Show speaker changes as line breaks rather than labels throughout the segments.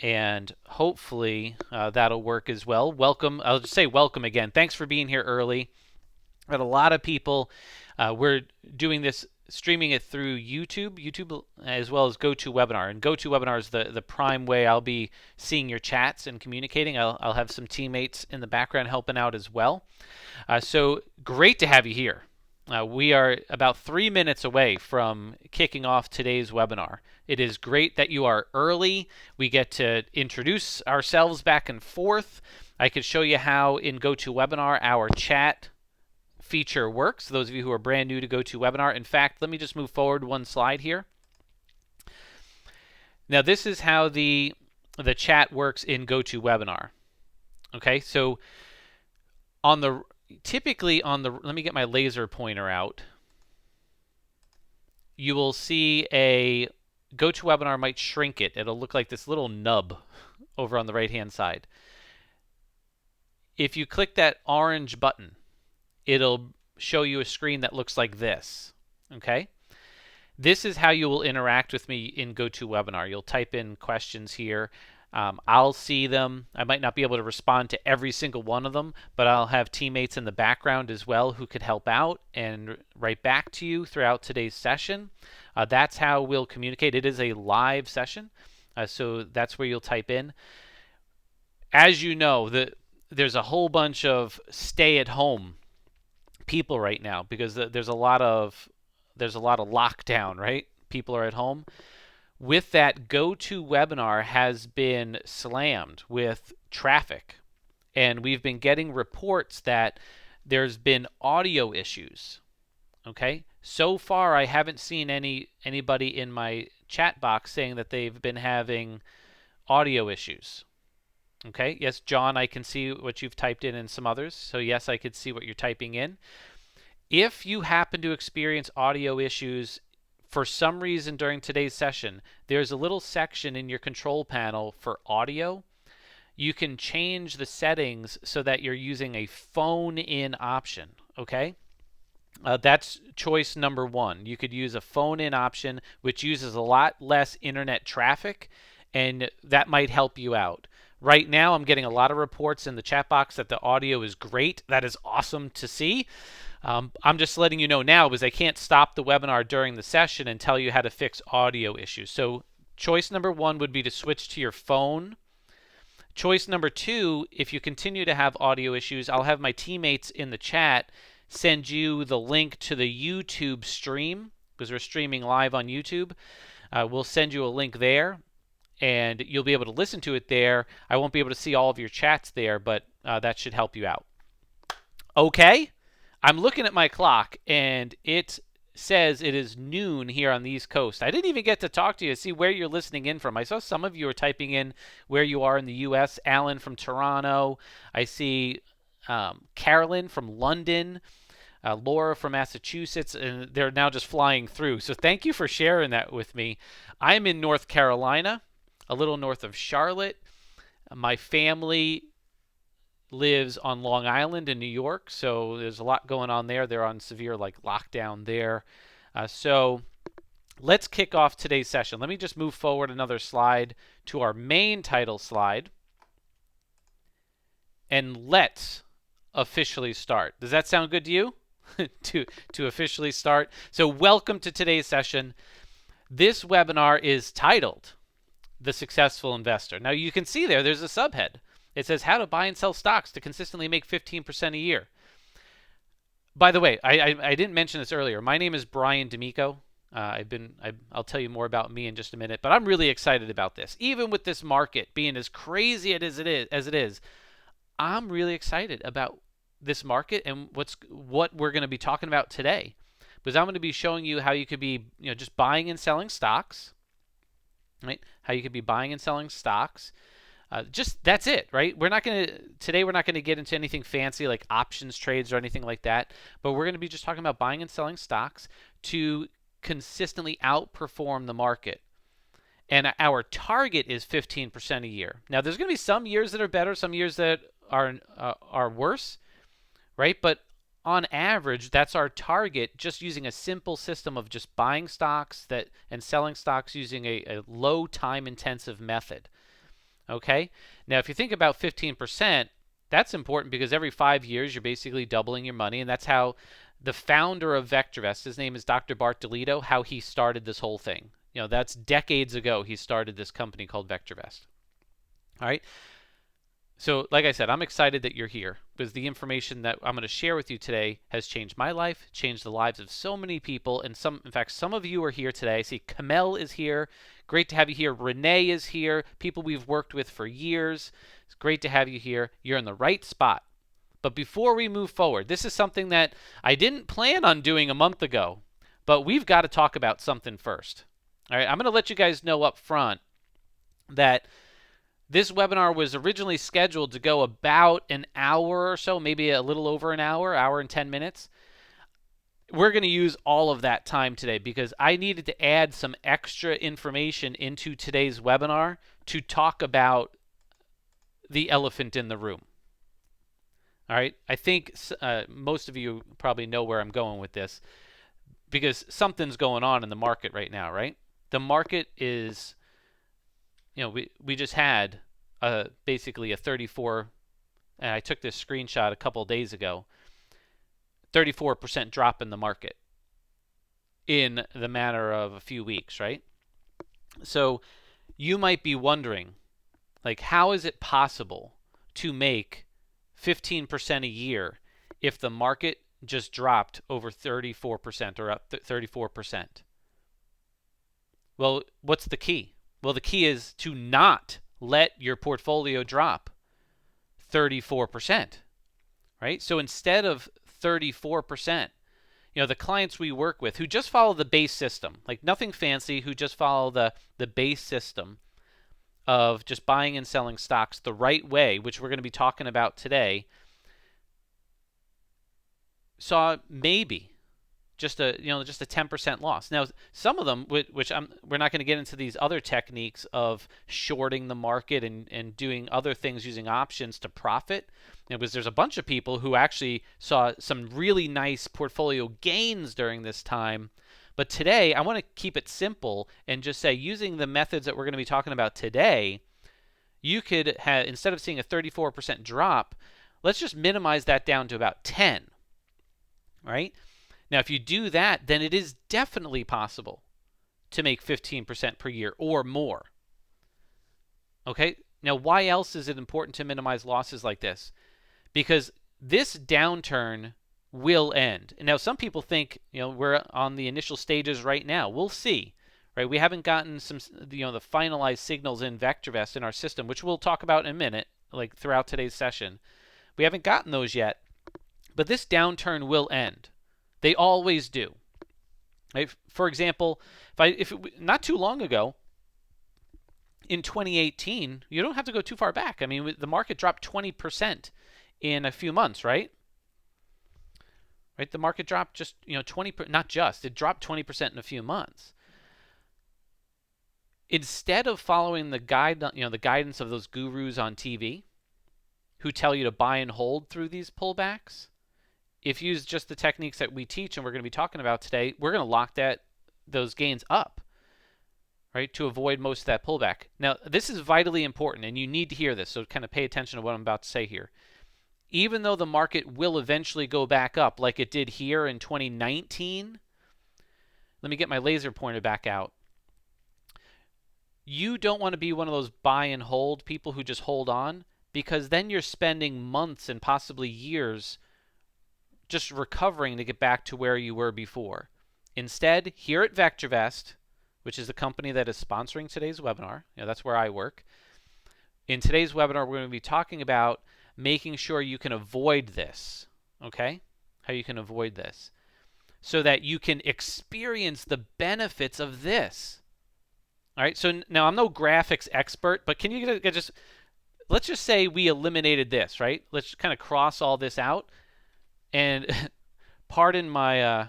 and hopefully that'll work as well. Welcome. I'll just say welcome again. Thanks for being here early. But a lot of people, we're doing this, streaming it through YouTube as well as GoToWebinar. And GoToWebinar is the prime way I'll be seeing your chats and communicating. I'll have some teammates in the background helping out as well. So great to have you here. We are about 3 minutes away from kicking off today's webinar. It is great that you are early. We get to introduce ourselves back and forth. I could show you how in GoToWebinar our chat feature works. Those of you who are brand new to GoToWebinar. In fact, let me just move forward one slide here. Now this is how the chat works in GoToWebinar. Okay, so typically on the, let me get my laser pointer out. You will see a GoToWebinar might shrink it. It'll look like this little nub over on the right-hand side. If you click that orange button, it'll show you a screen that looks like this. Okay? This is how you will interact with me in GoToWebinar. You'll type in questions here. I'll see them. I might not be able to respond to every single one of them, but I'll have teammates in the background as well who could help out and write back to you throughout today's session. That's how we'll communicate. It is a live session, so that's where you'll type in. As you know, there's a whole bunch of stay-at-home people right now because there's a lot of lockdown, right? People are at home. With that, GoToWebinar has been slammed with traffic, and we've been getting reports that there's been audio issues. Okay, so far I haven't seen anybody in my chat box saying that they've been having audio issues. Okay, yes, John, I can see what you've typed in and some others. So yes, I could see what you're typing in. If you happen to experience audio issues for some reason during today's session, there's a little section in your control panel for audio. You can change the settings so that you're using a phone-in option, okay? That's choice number one. You could use a phone-in option, which uses a lot less internet traffic, and that might help you out. Right now, I'm getting a lot of reports in the chat box that the audio is great. That is awesome to see. I'm just letting you know now because I can't stop the webinar during the session and tell you how to fix audio issues. So choice number one would be to switch to your phone. Choice number two, if you continue to have audio issues, I'll have my teammates in the chat send you the link to the YouTube stream because we're streaming live on YouTube. We'll send you a link there, and you'll be able to listen to it there. I won't be able to see all of your chats there, but that should help you out. Okay? I'm looking at my clock, and it says it is noon here on the East Coast. I didn't even get to talk to you to see where you're listening in from. I saw some of you are typing in where you are in the U.S. Alan from Toronto. I see Carolyn from London, Laura from Massachusetts, and they're now just flying through. So thank you for sharing that with me. I'm in North Carolina, a little north of Charlotte. My family lives on Long Island in New York, so there's a lot going on there. They're on severe lockdown there. So let's kick off today's session. Let me just move forward another slide to our main title slide, and let's officially start. Does that sound good to you? to officially start. So welcome to today's session. This webinar is titled The Successful Investor. Now you can see there's a subhead. It says how to buy and sell stocks to consistently make 15% a year. By the way, I didn't mention this earlier. My name is Brian D'Amico. I'll tell you more about me in just a minute, but I'm really excited about this. Even with this market being as crazy as it is, I'm really excited about this market and what we're going to be talking about today. Because I'm going to be showing you how you could be, just buying and selling stocks, right? How you could be buying and selling stocks. Just that's it, right? Today we're not going to get into anything fancy like options trades or anything like that, but we're going to be just talking about buying and selling stocks to consistently outperform the market. And our target is 15% a year. Now there's going to be some years that are better, some years that are worse, right? But on average, that's our target, just using a simple system of just buying stocks and selling stocks using a low time intensive method. Okay? Now, if you think about 15%, that's important because every 5 years you're basically doubling your money, and that's how the founder of VectorVest, his name is Dr. Bart DeLito, how he started this whole thing. That's decades ago he started this company called VectorVest. All right? So, like I said, I'm excited that you're here because the information that I'm going to share with you today has changed my life, changed the lives of so many people, and in fact, some of you are here today. I see Kamel is here. Great to have you here. Renee is here. People we've worked with for years. It's great to have you here. You're in the right spot. But before we move forward, this is something that I didn't plan on doing a month ago, but we've got to talk about something first. All right, I'm going to let you guys know up front that this webinar was originally scheduled to go about an hour or so, maybe a little over an hour and 10 minutes. We're going to use all of that time today because I needed to add some extra information into today's webinar to talk about the elephant in the room. All right, I think most of you probably know where I'm going with this because something's going on in the market right now, right? The market is, we just had basically a 34, and I took this screenshot a couple days ago, 34% drop in the market in the matter of a few weeks, right? So you might be wondering, like, how is it possible to make 15% a year if the market just dropped over 34% or up 34%? Well, what's the key? Well, the key is to not let your portfolio drop 34%, right? So instead of 34%, the clients we work with who just follow the base system, like nothing fancy, who just follow the base system of just buying and selling stocks the right way, which we're going to be talking about today, saw maybe just a 10% loss. Now, some of them, which we're not going to get into these other techniques of shorting the market and doing other things using options to profit. Because there's a bunch of people who actually saw some really nice portfolio gains during this time. But today, I want to keep it simple and just say, using the methods that we're going to be talking about today, you could have, instead of seeing a 34% drop, let's just minimize that down to about 10, right? Now, if you do that, then it is definitely possible to make 15% per year or more. Okay? Now, why else is it important to minimize losses like this? Because this downturn will end. And now, some people think, we're on the initial stages right now. We'll see, right? We haven't gotten the finalized signals in VectorVest in our system, which we'll talk about in a minute, like throughout today's session. We haven't gotten those yet, but this downturn will end. They always do. Right? For example, not too long ago, in 2018, you don't have to go too far back. I mean, the market dropped 20% in a few months, right? Right? The market dropped just 20. Not just. It dropped 20% in a few months. Instead of following the guidance of those gurus on TV, who tell you to buy and hold through these pullbacks, if you use just the techniques that we teach and we're going to be talking about today, we're going to lock those gains up, right, to avoid most of that pullback. Now, this is vitally important, and you need to hear this, so kind of pay attention to what I'm about to say here. Even though the market will eventually go back up like it did here in 2019, let me get my laser pointer back out. You don't want to be one of those buy and hold people who just hold on, because then you're spending months and possibly years just recovering to get back to where you were before. Instead, here at VectorVest, which is the company that is sponsoring today's webinar, that's where I work. In today's webinar, we're going to be talking about making sure you can avoid this, okay? How you can avoid this so that you can experience the benefits of this. All right, so now I'm no graphics expert, but can you let's just say we eliminated this, right? Let's kind of cross all this out. And pardon my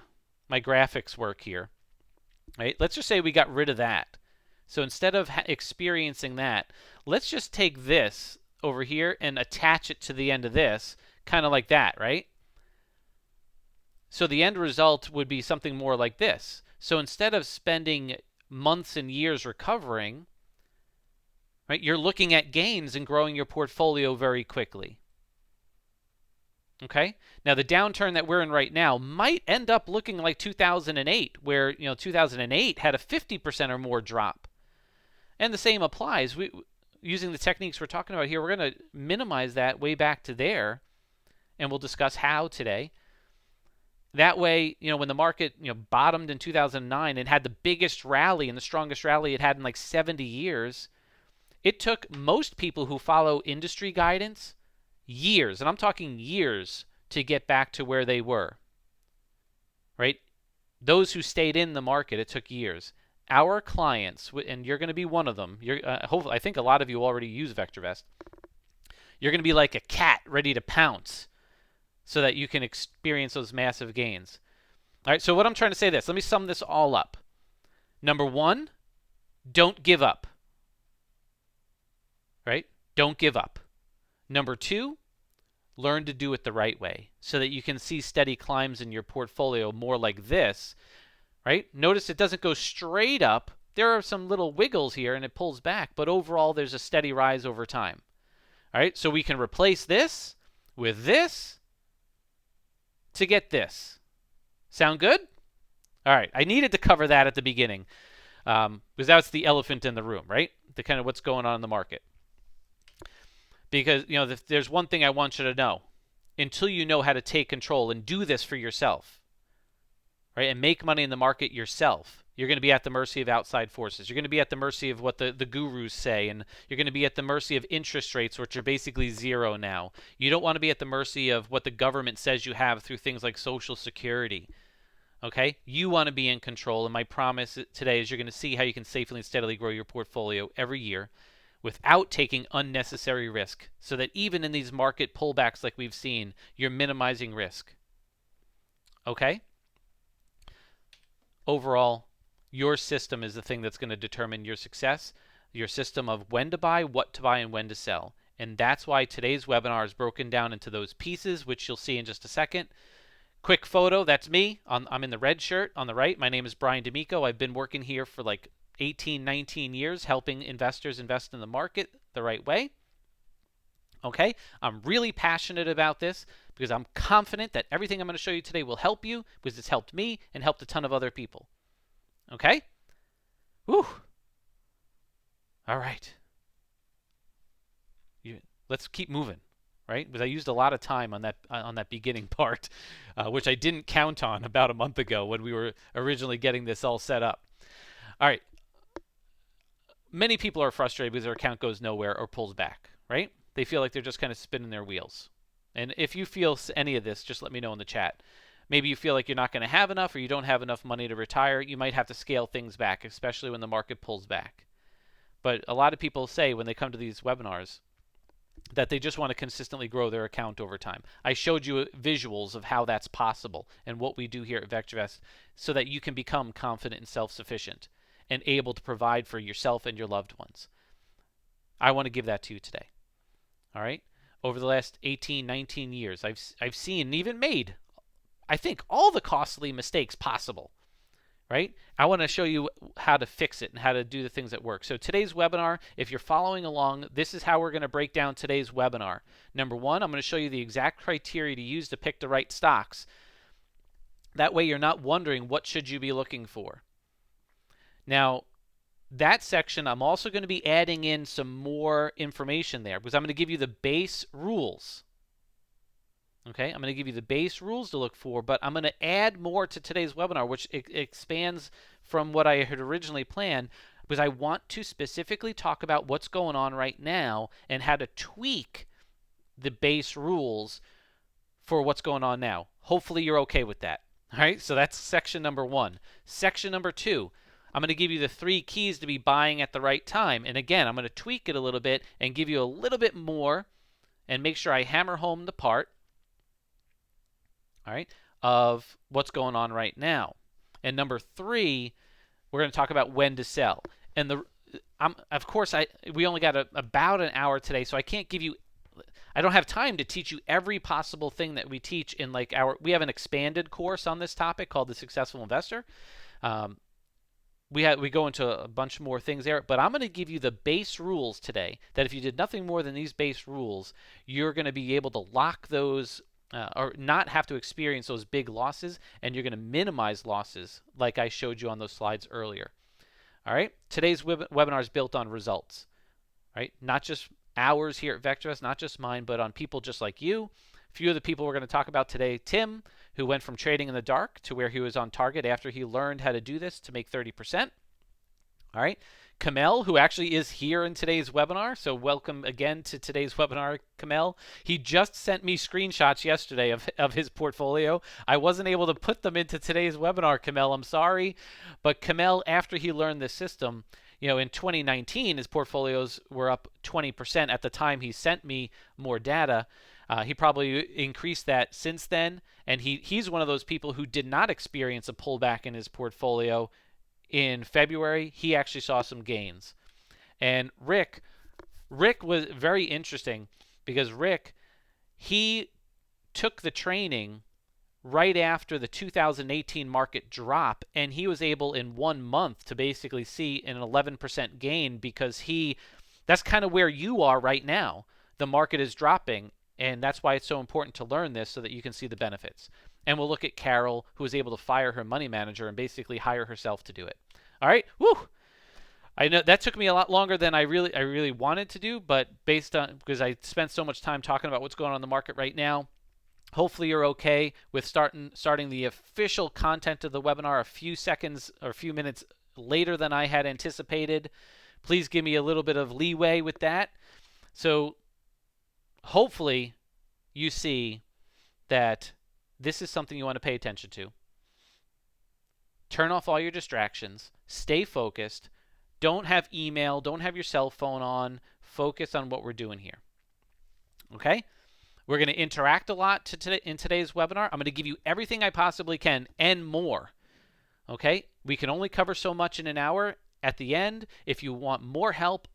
my graphics work here, right? Let's just say we got rid of that. So instead of experiencing that, let's just take this over here and attach it to the end of this, kind of like that, right? So the end result would be something more like this. So instead of spending months and years recovering, right? You're looking at gains and growing your portfolio very quickly. Okay? Now the downturn that we're in right now might end up looking like 2008, where 2008 had a 50% or more drop. And the same applies. Using the techniques we're talking about here, we're going to minimize that way back to there, and we'll discuss how today. That way, when the market bottomed in 2009 and had the biggest rally and the strongest rally it had in like 70 years, it took most people who follow industry guidance years, and I'm talking years, to get back to where they were, right? Those who stayed in the market, it took years. Our clients, and you're going to be one of them. Hopefully, I think a lot of you already use VectorVest. You're going to be like a cat ready to pounce so that you can experience those massive gains. All right, so what I'm trying to say is, let me sum this all up. Number one, don't give up. Right? Don't give up. Number two, learn to do it the right way so that you can see steady climbs in your portfolio more like this. Right? Notice it doesn't go straight up. There are some little wiggles here and it pulls back, but overall there's a steady rise over time. All right? So we can replace this with this to get this. Sound good? All right. I needed to cover that at the beginning because that's the elephant in the room, right? The kind of what's going on in the market. Because, there's one thing I want you to know. Until you know how to take control and do this for yourself, right, and make money in the market yourself, you're going to be at the mercy of outside forces. You're going to be at the mercy of what the gurus say, and you're going to be at the mercy of interest rates, which are basically zero now. You don't want to be at the mercy of what the government says you have through things like Social Security. Okay? You want to be in control, and my promise today is you're going to see how you can safely and steadily grow your portfolio every year without taking unnecessary risk, so that even in these market pullbacks like we've seen, you're minimizing risk. Okay? Overall, your system is the thing that's going to determine your success, your system of when to buy, what to buy, and when to sell. And that's why today's webinar is broken down into those pieces, which you'll see in just a second. Quick photo, that's me. I'm in the red shirt on the right. My name is Brian D'Amico. I've been working here for like 18, 19 years, helping investors invest in the market the right way. Okay, I'm really passionate about this because I'm confident that everything I'm going to show you today will help you because it's helped me and helped a ton of other people. Okay? Whew. All right. Let's keep moving, right? Because I used a lot of time on that beginning part, which I didn't count on about a month ago when we were originally getting this all set up. All right. Many people are frustrated because their account goes nowhere or pulls back, right? They feel like they're just kind of spinning their wheels. And if you feel any of this, just let me know in the chat. Maybe you feel like you're not going to have enough or you don't have enough money to retire. You might have to scale things back, especially when the market pulls back. But a lot of people say when they come to these webinars that they just want to consistently grow their account over time. I showed you visuals of how that's possible and what we do here at VectorVest so that you can become confident and self-sufficient and able to provide for yourself and your loved ones. I want to give that to you today. All right? Over the last 18, 19 years, I've seen and even made, I think, all the costly mistakes possible. Right? I want to show you how to fix it and how to do the things that work. So today's webinar, if you're following along, this is how we're going to break down today's webinar. Number one, I'm going to show you the exact criteria to use to pick the right stocks. That way you're not wondering what should you be looking for. Now, that section, I'm also going to be adding in some more information there because I'm going to give you the base rules. Okay, I'm going to give you the base rules to look for, but I'm going to add more to today's webinar, which expands from what I had originally planned, because I want to specifically talk about what's going on right now and how to tweak the base rules for what's going on now. Hopefully you're okay with that. All right, so that's section number one. Section number two, I'm going to give you the 3 keys to be buying at the right time. And again, I'm going to tweak it a little bit and give you a little bit more and make sure I hammer home the part, all right, of what's going on right now. And number 3, we're going to talk about when to sell. And of course, we only got about an hour today, so I can't give you, I don't have time to teach you every possible thing that we teach in like we have an expanded course on this topic called The Successful Investor. we go into a bunch more things there, but I'm going to give you the base rules today that if you did nothing more than these base rules, you're going to be able to lock those or not have to experience those big losses, and you're going to minimize losses like I showed you on those slides earlier. All right, today's webinar is built on results, right? Not just ours here at VectorVest, not just mine, but on people just like you. A few of the people we're going to talk about today: Tim, who went from trading in the dark to where he was on target after he learned how to do this to make 30%. All right. Kamel, who actually is here in today's webinar. So welcome again to today's webinar, Kamel. He just sent me screenshots yesterday of his portfolio. I wasn't able to put them into today's webinar, Kamel. I'm sorry. But Kamel, after he learned this system, in 2019, his portfolios were up 20% at the time he sent me more data. He probably increased that since then. And he's one of those people who did not experience a pullback in his portfolio in February. He actually saw some gains. And Rick was very interesting because Rick, he took the training right after the 2018 market drop, and he was able in 1 month to basically see an 11% gain because that's kind of where you are right now. The market is dropping, and that's why it's so important to learn this so that you can see the benefits. And we'll look at Carol, who was able to fire her money manager and basically hire herself to do it. All right, woo! I know that took me a lot longer than I really wanted to do, but because I spent so much time talking about what's going on in the market right now, hopefully you're okay with starting the official content of the webinar a few seconds or a few minutes later than I had anticipated. Please give me a little bit of leeway with that. So hopefully you see that this is something you want to pay attention to. Turn off all your distractions. Stay focused. Don't have email. Don't have your cell phone on. Focus on what we're doing here. Okay? We're going to interact a lot in today's webinar. I'm going to give you everything I possibly can and more. Okay? We can only cover so much in an hour. At the end, if you want more help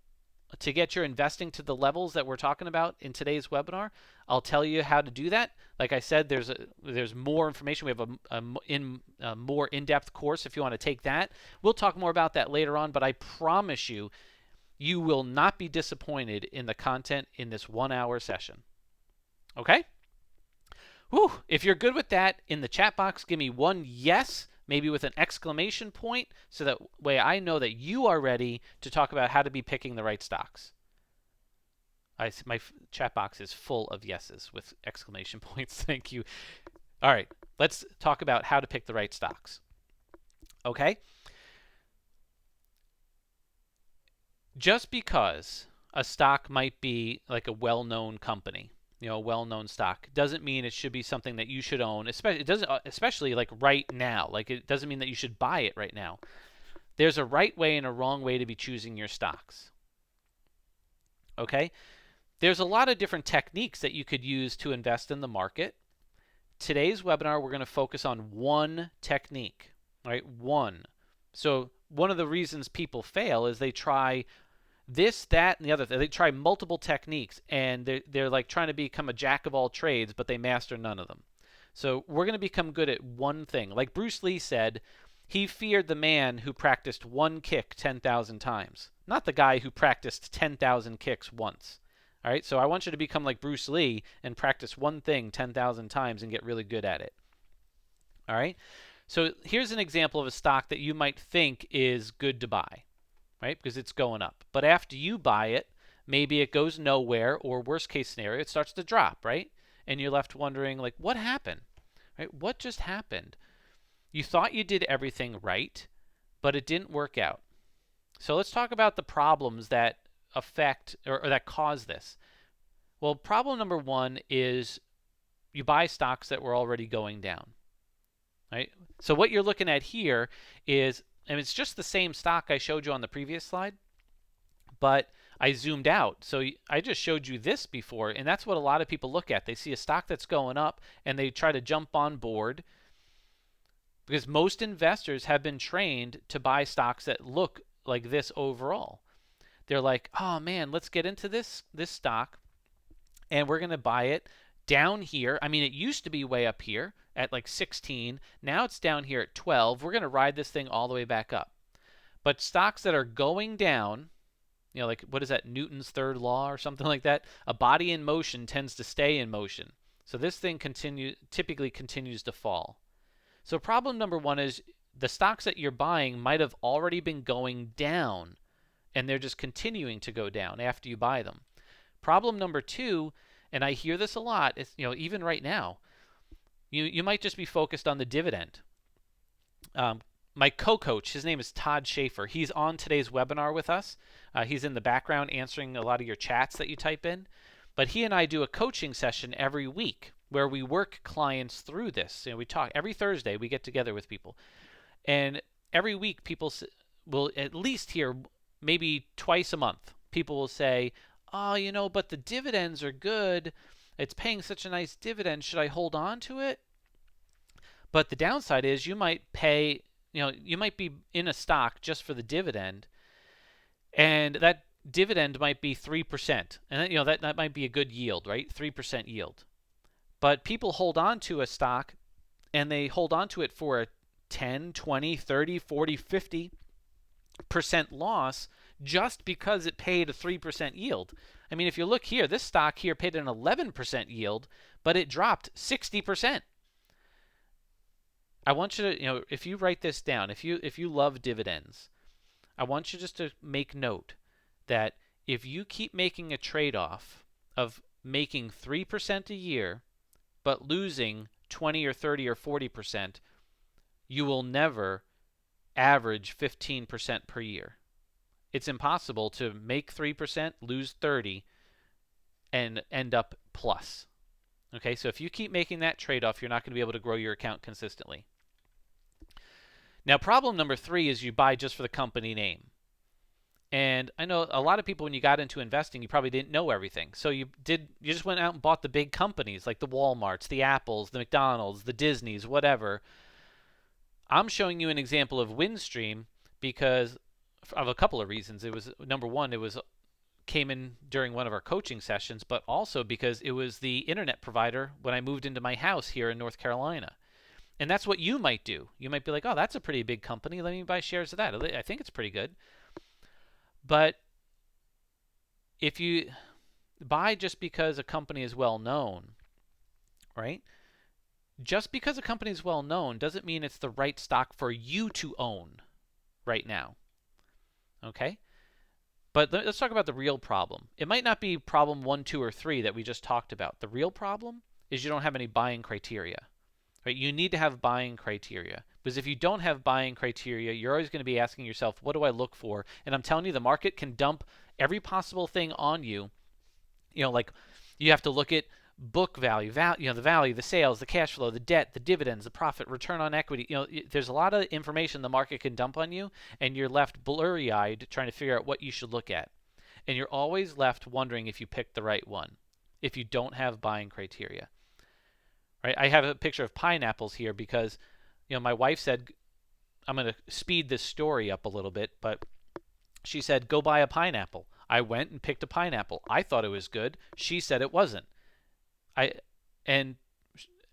to get your investing to the levels that we're talking about in today's webinar, I'll tell you how to do that. Like I said, there's more information. We have a more in-depth course if you want to take that. We'll talk more about that later on, but I promise you, you will not be disappointed in the content in this 1 hour session. Okay? Whew. If you're good with that, in the chat box, give me one yes, maybe with an exclamation point, so that way I know that you are ready to talk about how to be picking the right stocks. My chat box is full of yeses with exclamation points. Thank you. All right, let's talk about how to pick the right stocks. Okay? Just because a stock might be like a well-known company, a well-known stock, doesn't mean it should be something that you should own. Especially like right now. Like it doesn't mean that you should buy it right now. There's a right way and a wrong way to be choosing your stocks. Okay? There's a lot of different techniques that you could use to invest in the market. Today's webinar, we're going to focus on one technique, right? One. So one of the reasons people fail is they try this, that, and the other thing. They try multiple techniques, and they're like trying to become a jack of all trades, but they master none of them. So we're going to become good at one thing. Like Bruce Lee said, he feared the man who practiced one kick 10,000 times, not the guy who practiced 10,000 kicks once. All right, so I want you to become like Bruce Lee and practice one thing 10,000 times and get really good at it. All right, so here's an example of a stock that you might think is good to buy, right? Because it's going up. But after you buy it, maybe it goes nowhere, or worst case scenario, it starts to drop, right? And you're left wondering, like, what happened? Right? What just happened? You thought you did everything right, but it didn't work out. So let's talk about the problems that affect or that cause this. Well, problem number one is you buy stocks that were already going down, right? So what you're looking at here is, and it's just the same stock I showed you on the previous slide, but I zoomed out. So I just showed you this before, and that's what a lot of people look at. They see a stock that's going up, and they try to jump on board because most investors have been trained to buy stocks that look like this overall. They're like, oh man, let's get into this stock, and we're going to buy it down here. I mean, it used to be way up here at like 16. Now it's down here at 12. We're going to ride this thing all the way back up. But stocks that are going down, like what is that, Newton's third law or something like that? A body in motion tends to stay in motion. So this thing typically continues to fall. So problem number one is the stocks that you're buying might have already been going down, and they're just continuing to go down after you buy them. Problem number two, and I hear this a lot, is, even right now, you might just be focused on the dividend. My co-coach, his name is Todd Schaefer. He's on today's webinar with us. He's in the background answering a lot of your chats that you type in. But he and I do a coaching session every week where we work clients through this. We talk every Thursday. We get together with people, and every week people will at least hear, maybe twice a month, people will say, "Oh, but the dividends are good. It's paying such a nice dividend. Should I hold on to it?" But the downside is you might pay, you might be in a stock just for the dividend, and that dividend might be 3%. And that might be a good yield, right? 3% yield. But people hold on to a stock, and they hold on to it for a 10, 20, 30, 40, 50% loss just because it paid a 3% yield. I mean, if you look here, this stock here paid an 11% yield, but it dropped 60%. I want you to, if you write this down, if you love dividends, I want you just to make note that if you keep making a trade-off of making 3% a year but losing 20 or 30 or 40%, you will never average 15% per year. It's impossible to make 3%, lose 30, and end up plus. Okay, so if you keep making that trade-off, you're not going to be able to grow your account consistently. Now, problem number three is you buy just for the company name. And I know a lot of people, when you got into investing, you probably didn't know everything. So you just went out and bought the big companies like the Walmarts, the Apples, the McDonald's, the Disneys, whatever. I'm showing you an example of Windstream because of a couple of reasons. It was, number one, came in during one of our coaching sessions, but also because it was the internet provider when I moved into my house here in North Carolina. And that's what you might do. You might be like, "Oh, that's a pretty big company. Let me buy shares of that. I think it's pretty good." But if you buy just because a company is well known, right? Just because a company is well known doesn't mean it's the right stock for you to own right now. Okay? But let's talk about the real problem. It might not be problem 1, 2, or 3 that we just talked about. The real problem is you don't have any buying criteria. Right? You need to have buying criteria, because if you don't have buying criteria, you're always going to be asking yourself, what do I look for? And I'm telling you, the market can dump every possible thing on you. Like you have to look at book value, the value, the sales, the cash flow, the debt, the dividends, the profit, return on equity. There's a lot of information the market can dump on you, and you're left blurry-eyed trying to figure out what you should look at. And you're always left wondering if you picked the right one if you don't have buying criteria. Right? I have a picture of pineapples here because, my wife said, I'm going to speed this story up a little bit, but she said, "Go buy a pineapple." I went and picked a pineapple. I thought it was good. She said it wasn't. And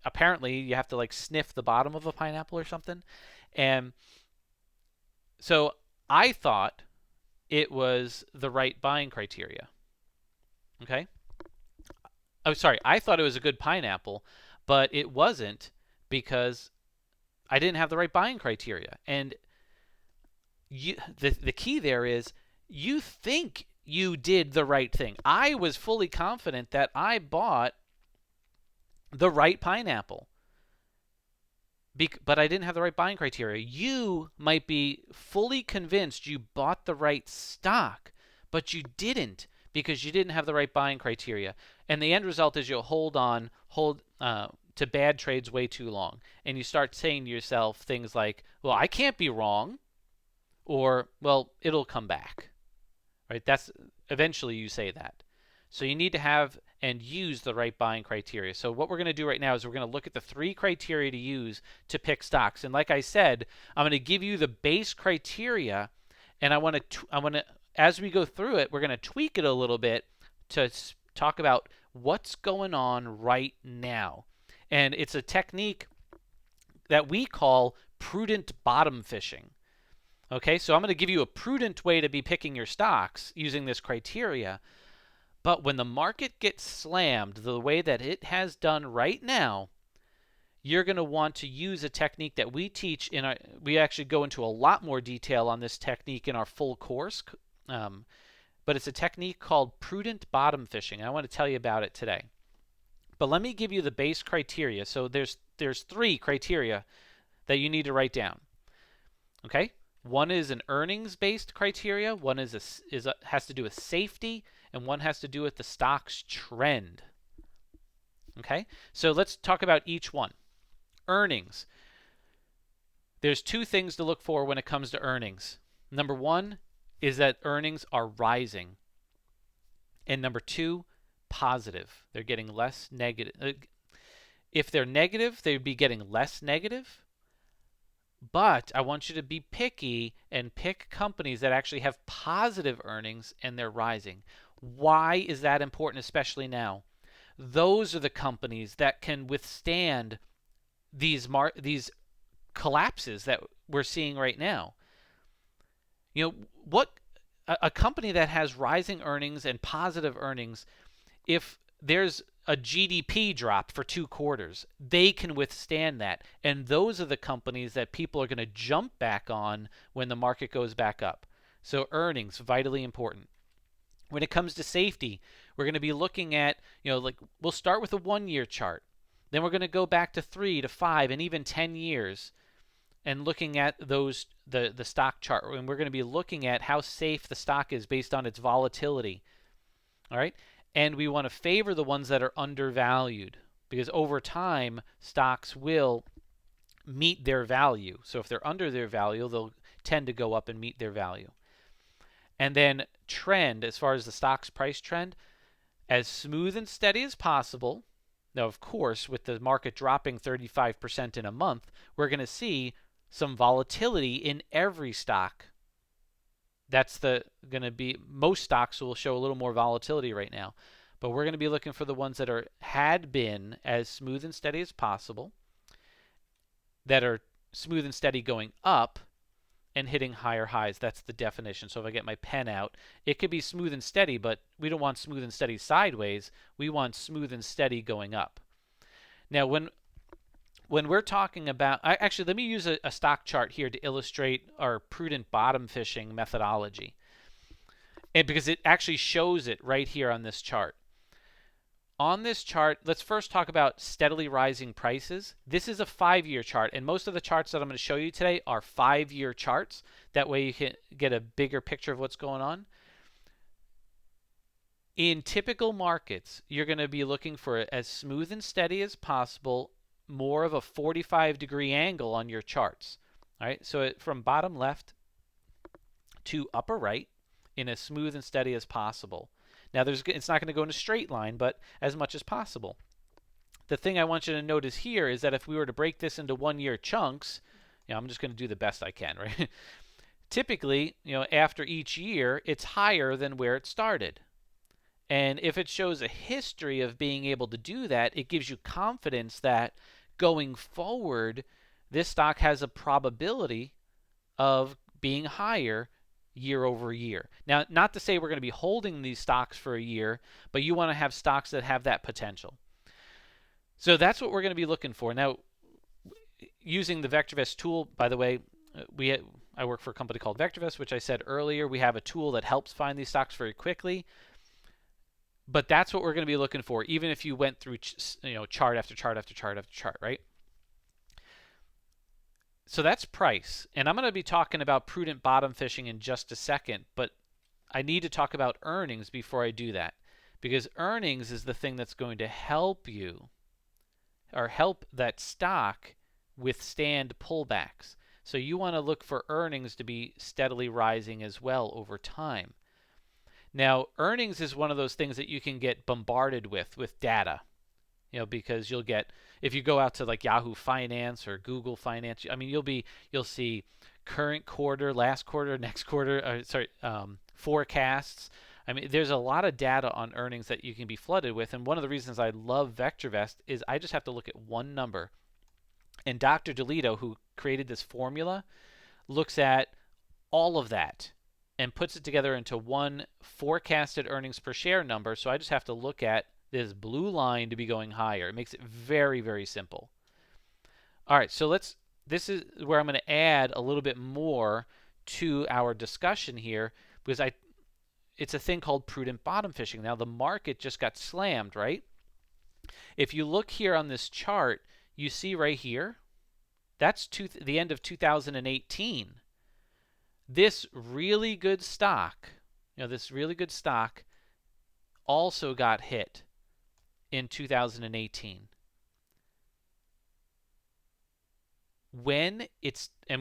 apparently you have to like sniff the bottom of a pineapple or something. And so I thought it was the right buying criteria. Okay? Oh, sorry. I thought it was a good pineapple, but it wasn't because I didn't have the right buying criteria. And the key there is you think you did the right thing. I was fully confident that I bought the right pineapple, but I didn't have the right buying criteria. You might be fully convinced you bought the right stock, but you didn't because you didn't have the right buying criteria. And the end result is you'll hold to bad trades way too long. And you start saying to yourself things like, "Well, I can't be wrong," or, "Well, it'll come back." Right? That's eventually you say that. So you need to have and use the right buying criteria. So what we're going to do right now is we're going to look at the 3 criteria to use to pick stocks. And like I said, I'm going to give you the base criteria, and I want to as we go through it, we're going to tweak it a little bit to talk about what's going on right now. And it's a technique that we call prudent bottom fishing. Okay, so I'm going to give you a prudent way to be picking your stocks using this criteria. But when the market gets slammed the way that it has done right now, you're going to want to use a technique that we teach in our, we actually go into a lot more detail on this technique in our full course. But it's a technique called prudent bottom fishing. I want to tell you about it today. But let me give you the base criteria. So there's 3 criteria that you need to write down. Okay? One is an earnings-based criteria, one has to do with safety, and one has to do with the stock's trend. Okay? So let's talk about each one. Earnings. There's 2 things to look for when it comes to earnings. Number 1 is that earnings are rising. And number 2, positive. They're getting less negative. If they're negative, they'd be getting less negative. But I want you to be picky and pick companies that actually have positive earnings and they're rising. Why is that important, especially now? Those are the companies that can withstand these collapses that we're seeing right now. You know, what a company that has rising earnings and positive earnings, if there's a GDP drop for 2 quarters, they can withstand that. And those are the companies that people are going to jump back on when the market goes back up. So earnings, vitally important. When it comes to safety, we're going to be looking at, like we'll start with a 1-year chart. Then we're going to go back to 3 to 5 and even 10 years and looking at those the stock chart. And we're going to be looking at how safe the stock is based on its volatility. All right? And we want to favor the ones that are undervalued because over time, stocks will meet their value. So if they're under their value, they'll tend to go up and meet their value. And then trend, as far as the stock's price trend, as smooth and steady as possible. Now, of course, with the market dropping 35% in a month, we're going to see some volatility in every stock. That's going to be, most stocks will show a little more volatility right now. But we're going to be looking for the ones that had been as smooth and steady as possible, that are smooth and steady going up and hitting higher highs. That's the definition. So if I get my pen out, it could be smooth and steady, but we don't want smooth and steady sideways. We want smooth and steady going up. Now, when we're talking about, actually, let me use a stock chart here to illustrate our prudent bottom fishing methodology. And because it actually shows it right here on this chart. On this chart, let's first talk about steadily rising prices. This is a 5-year chart, and most of the charts that I'm going to show you today are 5-year charts. That way you can get a bigger picture of what's going on. In typical markets, you're going to be looking for as smooth and steady as possible, more of a 45-degree angle on your charts. All right, so from bottom left to upper right in as smooth and steady as possible. Now, it's not going to go in a straight line, but as much as possible. The thing I want you to notice here is that if we were to break this into 1-year chunks, I'm just going to do the best I can, right? Typically, after each year, it's higher than where it started. And if it shows a history of being able to do that, it gives you confidence that going forward, this stock has a probability of being higher year over year. Now, not to say we're going to be holding these stocks for a year, but you want to have stocks that have that potential. So that's what we're going to be looking for. Now, using the VectorVest tool, by the way, I work for a company called VectorVest, which I said earlier. We have a tool that helps find these stocks very quickly. But that's what we're going to be looking for, even if you went through chart after chart after chart after chart, right? So that's price. And I'm going to be talking about prudent bottom fishing in just a second, but I need to talk about earnings before I do that, because earnings is the thing that's going to help you or help that stock withstand pullbacks. So you want to look for earnings to be steadily rising as well over time. Now, earnings is one of those things that you can get bombarded with data. Because you'll get, if you go out to like Yahoo Finance or Google Finance, I mean, you'll see current quarter, last quarter, next quarter, forecasts. I mean, there's a lot of data on earnings that you can be flooded with. And one of the reasons I love VectorVest is I just have to look at one number. And Dr. DeLito, who created this formula, looks at all of that and puts it together into one forecasted earnings per share number. So I just have to look at this blue line to be going higher. It makes it very, very simple. All right, so this is where I'm going to add a little bit more to our discussion here, because it's a thing called prudent bottom fishing. Now the market just got slammed, right? If you look here on this chart, you see right here, that's the end of 2018. This really good stock, this really good stock also got hit in 2018. And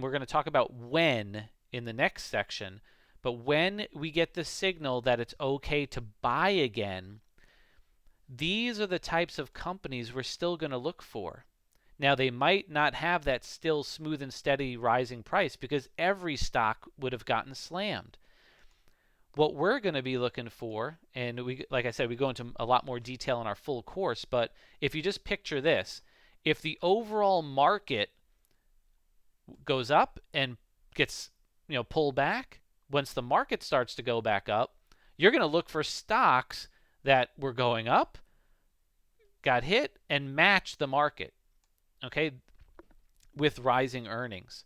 we're going to talk about when in the next section, but when we get the signal that it's okay to buy again, these are the types of companies we're still going to look for. Now, they might not have that still smooth and steady rising price because every stock would have gotten slammed. What we're going to be looking for, and like I said, we go into a lot more detail in our full course, but if you just picture this, if the overall market goes up and gets pulled back, once the market starts to go back up, you're going to look for stocks that were going up, got hit, and match the market, okay, with rising earnings.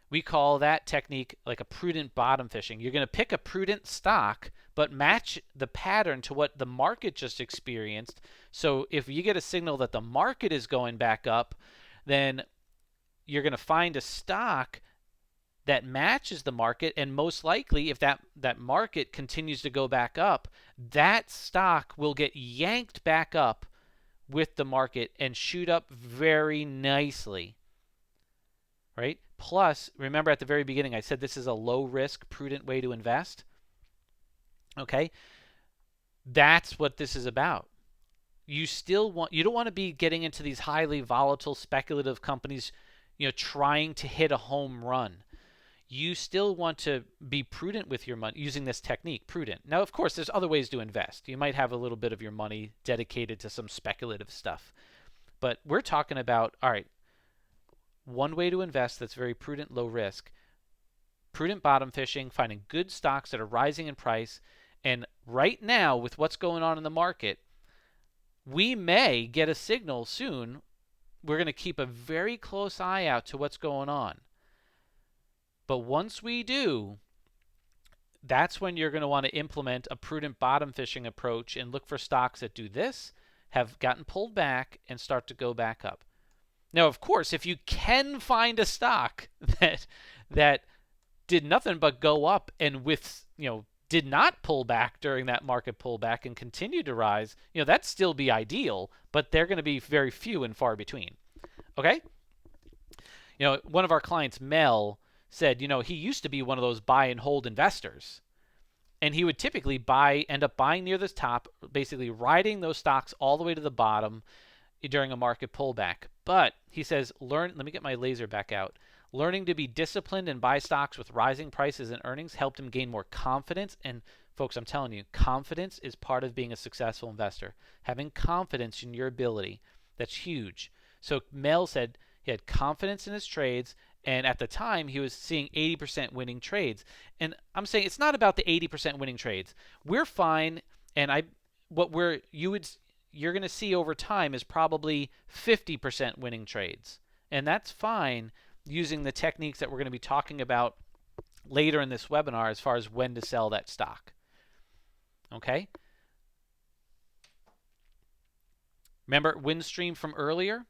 We call that technique like a prudent bottom fishing. You're going to pick a prudent stock, but match the pattern to what the market just experienced. So if you get a signal that the market is going back up, then you're going to find a stock that matches the market, and most likely if that market continues to go back up, that stock will get yanked back up with the market and shoot up very nicely, right? Plus, remember at the very beginning I said this is a low risk, prudent way to invest. Okay? That's what this is about. You don't want to be getting into these highly volatile speculative companies, trying to hit a home run. You still want to be prudent with your money using this technique, prudent. Now, of course, there's other ways to invest. You might have a little bit of your money dedicated to some speculative stuff. But we're talking about, all right, one way to invest that's very prudent, low risk. Prudent bottom fishing, finding good stocks that are rising in price. And right now, with what's going on in the market, we may get a signal soon. We're going to keep a very close eye out to what's going on. But once we do, that's when you're going to want to implement a prudent bottom fishing approach and look for stocks that do this, have gotten pulled back, and start to go back up. Now, of course, if you can find a stock that did nothing but go up and did not pull back during that market pullback and continue to rise, that'd still be ideal, but they're going to be very few and far between. Okay? One of our clients, Mel, said, he used to be one of those buy and hold investors. And he would typically end up buying near the top, basically riding those stocks all the way to the bottom during a market pullback. But he says, let me get my laser back out. Learning to be disciplined and buy stocks with rising prices and earnings helped him gain more confidence. And folks, I'm telling you, confidence is part of being a successful investor. Having confidence in your ability, that's huge. So Mel said he had confidence in his trades, and at the time he was seeing 80% winning trades. And I'm saying it's not about the 80% winning trades. We're fine, and you're going to see over time is probably 50% winning trades. And that's fine using the techniques that we're going to be talking about later in this webinar as far as when to sell that stock. Okay? Remember WinStream from earlier?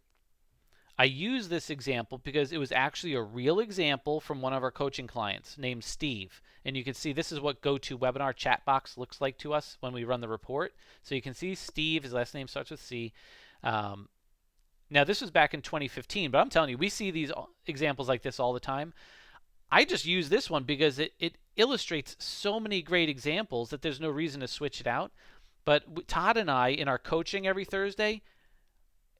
I use this example because it was actually a real example from one of our coaching clients named Steve. And you can see this is what GoToWebinar chat box looks like to us when we run the report. So you can see Steve, his last name starts with C. Now this was back in 2015, but I'm telling you, we see these examples like this all the time. I just use this one because it illustrates so many great examples that there's no reason to switch it out. But Todd and I, in our coaching every Thursday,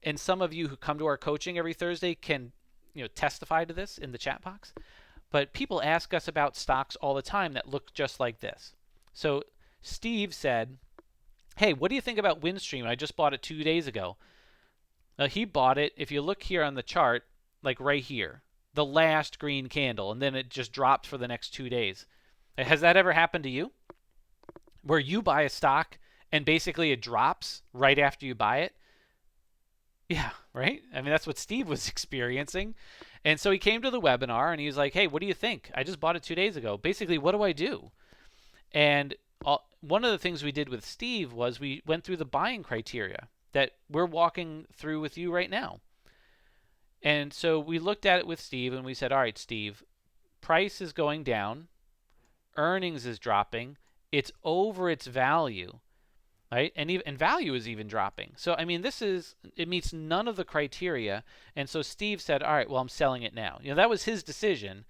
and some of you who come to our coaching every Thursday can testify to this in the chat box. But people ask us about stocks all the time that look just like this. So Steve said, hey, what do you think about WinStream? I just bought it 2 days ago. He bought it, if you look here on the chart, like right here. the last green candle, and then it just drops for the next 2 days. Has that ever happened to you? Where you buy a stock and basically it drops right after you buy it? Yeah, right? I mean, that's what Steve was experiencing. And so he came to the webinar and he was like, hey, what do you think? I just bought it 2 days ago. Basically, what do I do? And one of the things we did with Steve was we went through the buying criteria that we're walking through with you right now. And so we looked at it with Steve and we said, all right, Steve, price is going down, earnings is dropping, it's over its value, right? And value is even dropping. So I mean, it meets none of the criteria. And so Steve said, all right, well, I'm selling it now. That was his decision.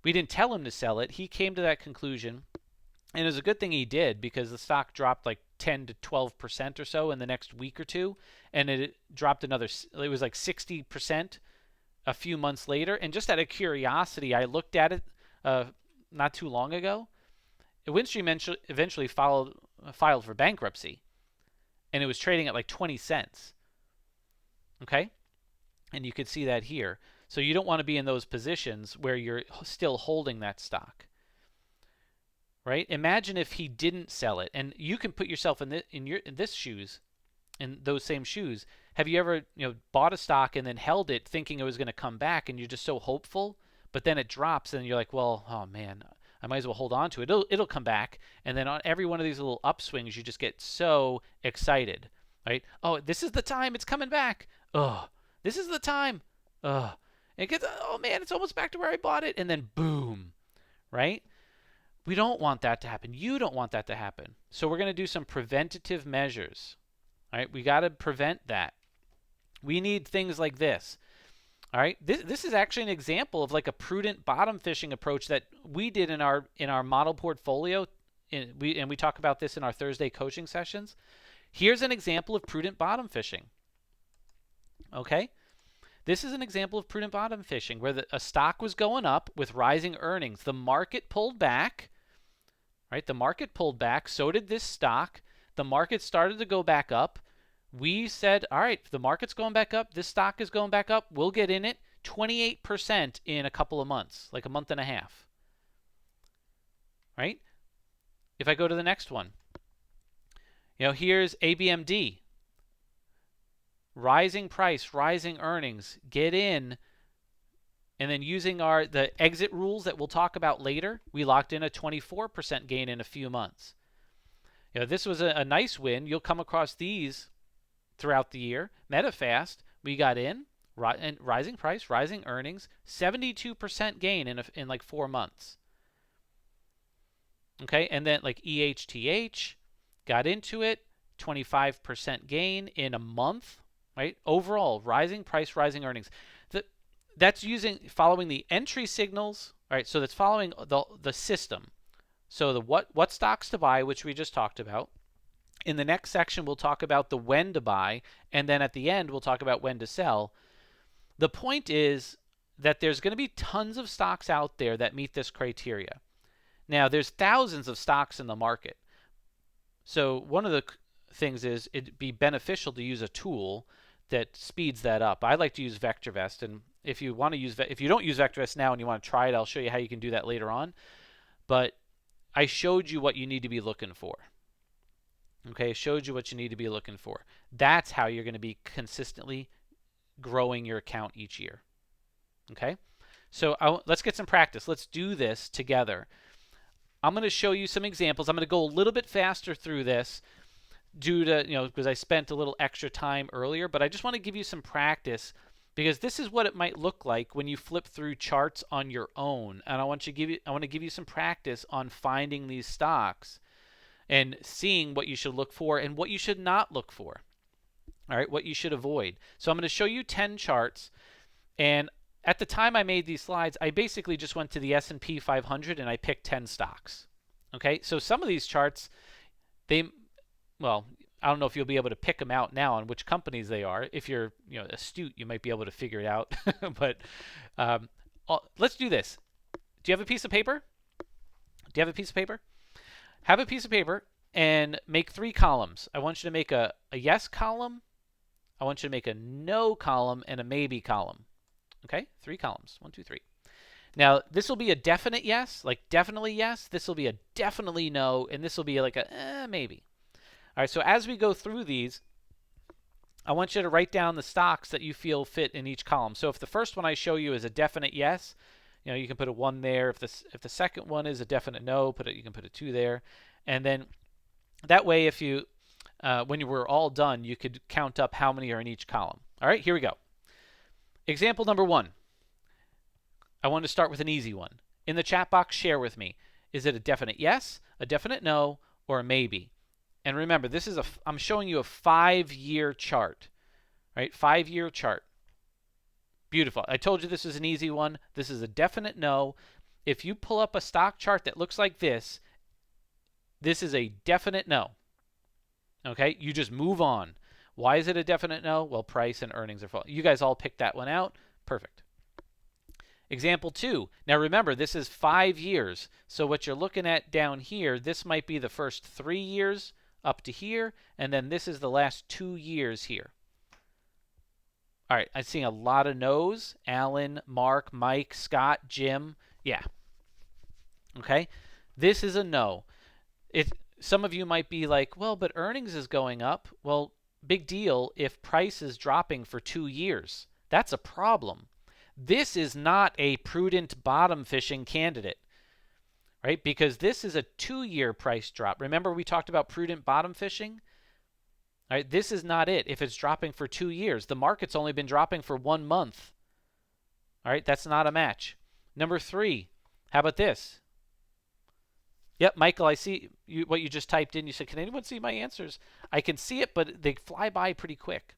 We didn't tell him to sell it. He came to that conclusion. And it was a good thing he did, because the stock dropped like 10 to 12% or so in the next week or two, and it dropped another. It was like 60% a few months later. And just out of curiosity, I looked at it not too long ago. Windstream eventually filed for bankruptcy, and it was trading at like 20 cents. Okay, and you could see that here. So you don't want to be in those positions where you're still holding that stock. Right? Imagine if he didn't sell it, and you can put yourself in those same shoes. Have you ever, bought a stock and then held it thinking it was going to come back, and you're just so hopeful, but then it drops, and you're like, well, oh man, I might as well hold on to it. It'll come back, and then on every one of these little upswings, you just get so excited, right? Oh, this is the time, it's coming back. Oh, this is the time. Oh, it gets, oh man, it's almost back to where I bought it, and then boom, right? We don't want that to happen. You don't want that to happen. So we're going to do some preventative measures. All right, we got to prevent that. We need things like this. All right, this is actually an example of like a prudent bottom fishing approach that we did in our model portfolio. We talk about this in our Thursday coaching sessions. Here's an example of prudent bottom fishing. Okay, this is an example of prudent bottom fishing where a stock was going up with rising earnings. The market pulled back. Right? The market pulled back, so did this stock. The market started to go back up. We said, all right, the market's going back up, this stock is going back up, we'll get in it. 28% in a couple of months, like a month and a half. Right? If I go to the next one, here's ABMD. Rising price, rising earnings, get in. And then using the exit rules that we'll talk about later, we locked in a 24% gain in a few months. This was a nice win. You'll come across these throughout the year. MetaFast, we got in, and rising price, rising earnings, 72% gain in like 4 months. Okay, and then like EHTH, got into it, 25% gain in a month. Right? Overall, rising price, rising earnings. That's following the entry signals. All right, so that's following the system. So the what stocks to buy, which we just talked about. In the next section, we'll talk about the when to buy, and then at the end, we'll talk about when to sell. The point is that there's going to be tons of stocks out there that meet this criteria. Now, there's thousands of stocks in the market. So one of the things is it'd be beneficial to use a tool that speeds that up. I like to use VectorVest, and if you don't use VectorVest now and you want to try it, I'll show you how you can do that later on. But I showed you what you need to be looking for. Okay, I showed you what you need to be looking for. That's how you're going to be consistently growing your account each year. Okay, so let's get some practice. Let's do this together. I'm going to show you some examples. I'm going to go a little bit faster through this due to, because I spent a little extra time earlier, but I just want to give you some practice, because this is what it might look like when you flip through charts on your own. And I want to give you some practice on finding these stocks and seeing what you should look for and what you should not look for. All right, what you should avoid. So I'm going to show you 10 charts, and at the time I made these slides, I basically just went to the S&P 500 and I picked 10 stocks. Okay, so some of these charts, I don't know if you'll be able to pick them out now on which companies they are. If you're astute, you might be able to figure it out. But let's do this. Do you have a piece of paper? Have a piece of paper and make 3 columns. I want you to make a yes column, I want you to make a no column, and a maybe column. Okay, 3 columns. 1, 2, 3. Now, this will be a definite yes, like definitely yes. This will be a definitely no, and this will be like a maybe. All right, so as we go through these, I want you to write down the stocks that you feel fit in each column. So if the first one I show you is a definite yes, you can put a 1 there. If the second one is a definite no, you can put a 2 there. And then that way, if you when you were all done, you could count up how many are in each column. All right, here we go. Example number 1. I want to start with an easy one. In the chat box, share with me. Is it a definite yes, a definite no, or a maybe? And remember, I'm showing you a 5-year chart, right? 5-year chart. Beautiful. I told you this is an easy one. This is a definite no. If you pull up a stock chart that looks like this is a definite no. Okay, you just move on. Why is it a definite no? Well, price and earnings are falling. You guys all picked that one out. Perfect. Example 2. Now remember, this is 5 years. So what you're looking at down here, this might be the first 3 years up to here, and then this is the last 2 years here. All right, I'm seeing a lot of no's. Alan, Mark, Mike, Scott, Jim. Yeah. Okay, this is a no. Some of you might be like, well, but earnings is going up. Well, big deal if price is dropping for 2 years. That's a problem. This is not a prudent bottom fishing candidate, right? Because this is a 2-year price drop. Remember we talked about prudent bottom fishing? All right, this is not it if it's dropping for 2 years. The market's only been dropping for 1 month. All right, that's not a match. Number 3, how about this? Yep, Michael, I see what you just typed in. You said, can anyone see my answers? I can see it, but they fly by pretty quick.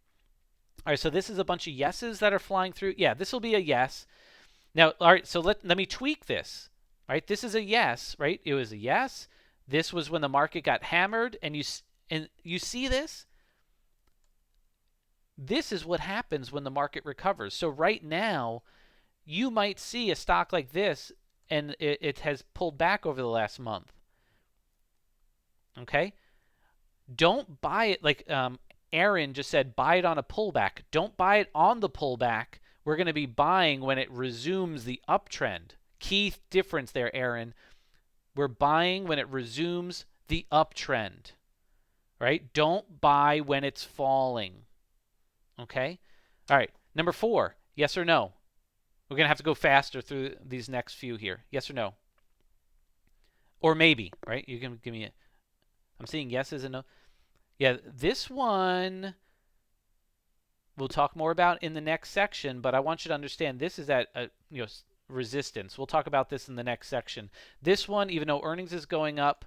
All right, so this is a bunch of yeses that are flying through. Yeah, this will be a yes. Now, all right, so let me tweak this. All right, this is a yes, right? It was a yes. This was when the market got hammered, and you see this? This is what happens when the market recovers. So right now, you might see a stock like this, and it has pulled back over the last month. Okay? Don't buy it like Aaron just said, buy it on a pullback. Don't buy it on the pullback. We're going to be buying when it resumes the uptrend. Key difference there, Aaron. We're buying when it resumes the uptrend. Right? Don't buy when it's falling. Okay? All right. Number 4, yes or no? We're going to have to go faster through these next few here. Yes or no? Or maybe, right? You can give me I'm seeing yeses and no. Yeah, this one we'll talk more about in the next section, but I want you to understand this is at resistance. We'll talk about this in the next section. This one, even though earnings is going up,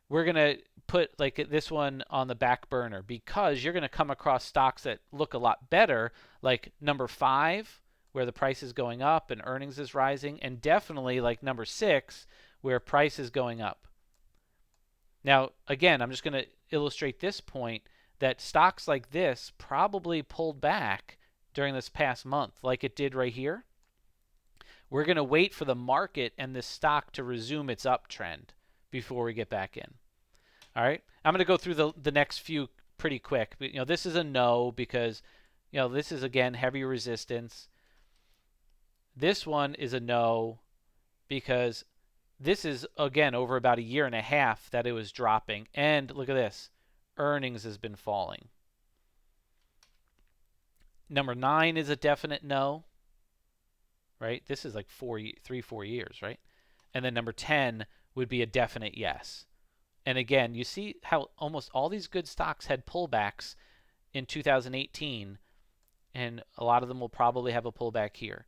we're going to put like this one on the back burner because you're going to come across stocks that look a lot better, like number 5, where the price is going up and earnings is rising, and definitely like number 6, where price is going up. Now, again, I'm just going to illustrate this point that stocks like this probably pulled back during this past month, like it did right here. We're going to wait for the market and this stock to resume its uptrend before we get back in. All right, I'm going to go through the next few pretty quick. But, this is a no because, this is again heavy resistance. This one is a no because this is again over about a year and a half that it was dropping, and look at this, earnings has been falling. Number 9 is a definite no. Right, this is like 3-4 years, right? And then number 10 would be a definite yes. And again, you see how almost all these good stocks had pullbacks in 2018, and a lot of them will probably have a pullback here.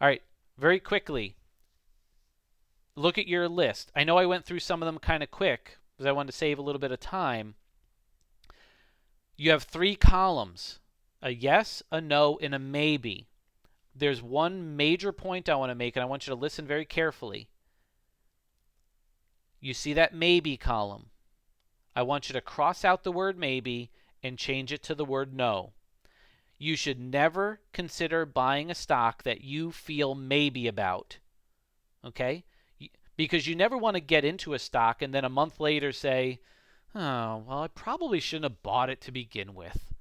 All right, very quickly, look at your list. I know I went through some of them kind of quick because I wanted to save a little bit of time. You have 3 columns, a yes, a no, and a maybe. There's one major point I want to make, and I want you to listen very carefully. You see that maybe column. I want you to cross out the word maybe and change it to the word no. You should never consider buying a stock that you feel maybe about. Okay? Because you never want to get into a stock and then a month later say, oh, well, I probably shouldn't have bought it to begin with.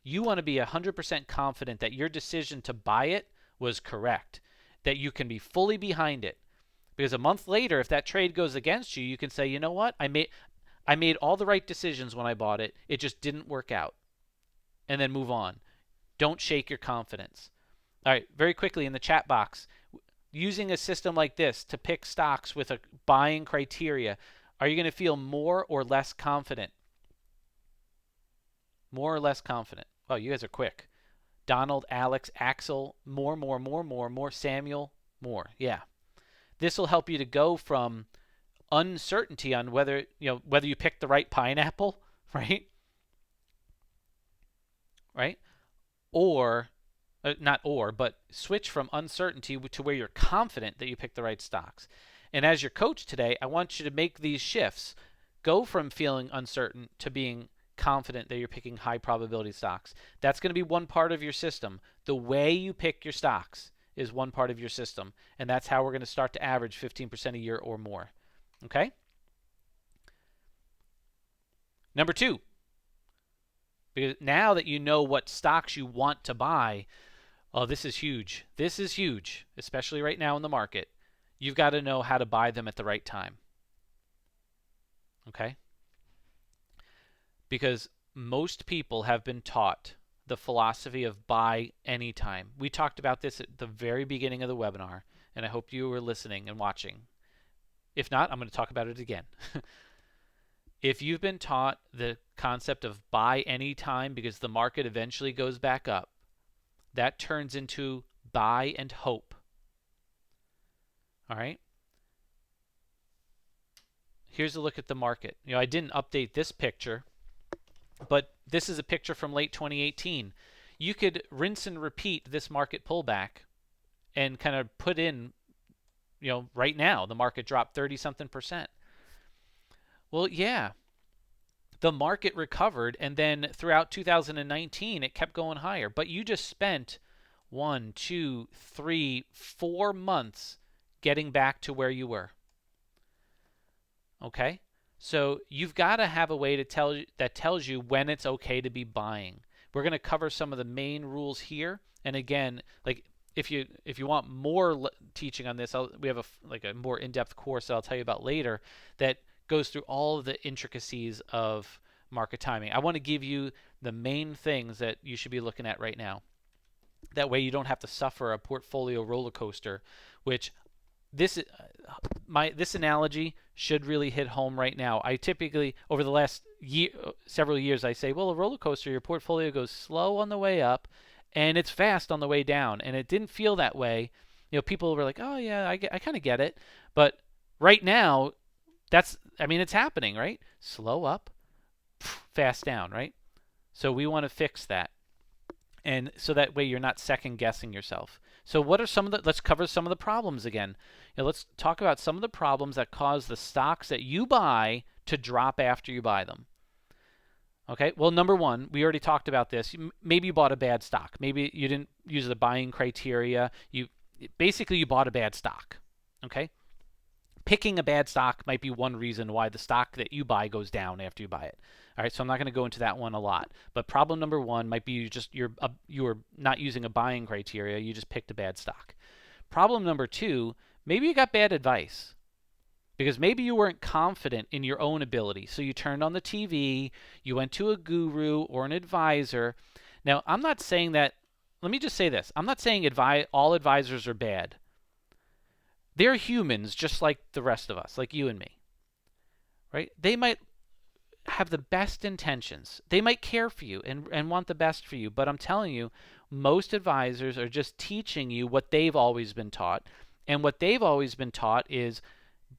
You want to be 100% confident that your decision to buy it was correct, that you can be fully behind it. Because a month later, if that trade goes against you, you can say, you know what, I made all the right decisions when I bought it. It just didn't work out. And then move on. Don't shake your confidence. All right, very quickly in the chat box, using a system like this to pick stocks with a buying criteria, are you going to feel more or less confident? More or less confident? Oh, you guys are quick. Donald, Alex, Axel, more, Samuel, more. Yeah. This will help you to go from uncertainty on whether you picked the right pineapple, right? Right? Or not or, but switch from uncertainty to where you're confident that you picked the right stocks. And as your coach today, I want you to make these shifts. Go from feeling uncertain to being confident that you're picking high probability stocks. That's going to be one part of your system. The way you pick your stocks is one part of your system, and that's how we're going to start to average 15% a year or more. Okay? Number 2, because now that you know what stocks you want to buy, oh, this is huge. This is huge, especially right now in the market. You've got to know how to buy them at the right time. Okay? Because most people have been taught the philosophy of buy anytime. We talked about this at the very beginning of the webinar, and I hope you were listening and watching. If not, I'm going to talk about it again. If you've been taught the concept of buy anytime because the market eventually goes back up, that turns into buy and hope. All right? Here's a look at the market. I didn't update this picture, but this is a picture from late 2018. You could rinse and repeat this market pullback and kind of put in, right now, the market dropped 30-something%. Well, yeah, the market recovered, and then throughout 2019, it kept going higher. But you just spent 1, 2, 3, 4 months getting back to where you were. Okay? So you've got to have a way that tells you when it's okay to be buying. We're going to cover some of the main rules here. And again, like if you want more teaching on this, we have a more in-depth course that I'll tell you about later that goes through all of the intricacies of market timing. I want to give you the main things that you should be looking at right now. That way you don't have to suffer a portfolio roller coaster, which this analogy should really hit home right now. I typically, over the last several years, I say, well, a roller coaster, your portfolio goes slow on the way up and it's fast on the way down. And it didn't feel that way. People were like, oh yeah, I kind of get it. But right now, it's happening, right? Slow up, fast down, right? So we want to fix that. And so that way you're not second guessing yourself. So what are let's cover some of the problems again. Let's talk about some of the problems that cause the stocks that you buy to drop after you buy them. Okay, well, number 1, we already talked about this. Maybe you bought a bad stock. Maybe you didn't use the buying criteria. You bought a bad stock. Okay? Picking a bad stock might be one reason why the stock that you buy goes down after you buy it. All right, so I'm not going to go into that one a lot. But problem number 1 might be you're not using a buying criteria. You just picked a bad stock. Problem number 2, maybe you got bad advice. Because maybe you weren't confident in your own ability. So you turned on the TV, you went to a guru or an advisor. Now, I'm not saying that, let me just say this. I'm not saying all advisors are bad. They're humans just like the rest of us, like you and me. Right? They might have the best intentions. They might care for you and want the best for you. But I'm telling you, most advisors are just teaching you what they've always been taught. And what they've always been taught is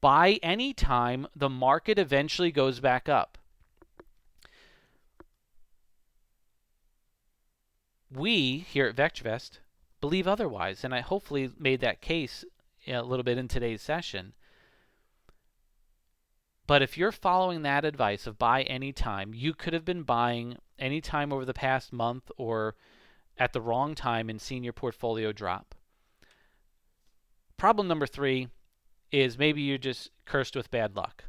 buy any time the market eventually goes back up. We here at VectorVest believe otherwise, and I hopefully made that case a little bit in today's session. But if you're following that advice of buy any time, you could have been buying any time over the past month or at the wrong time and seen your portfolio drop. Problem number 3 is maybe you're just cursed with bad luck.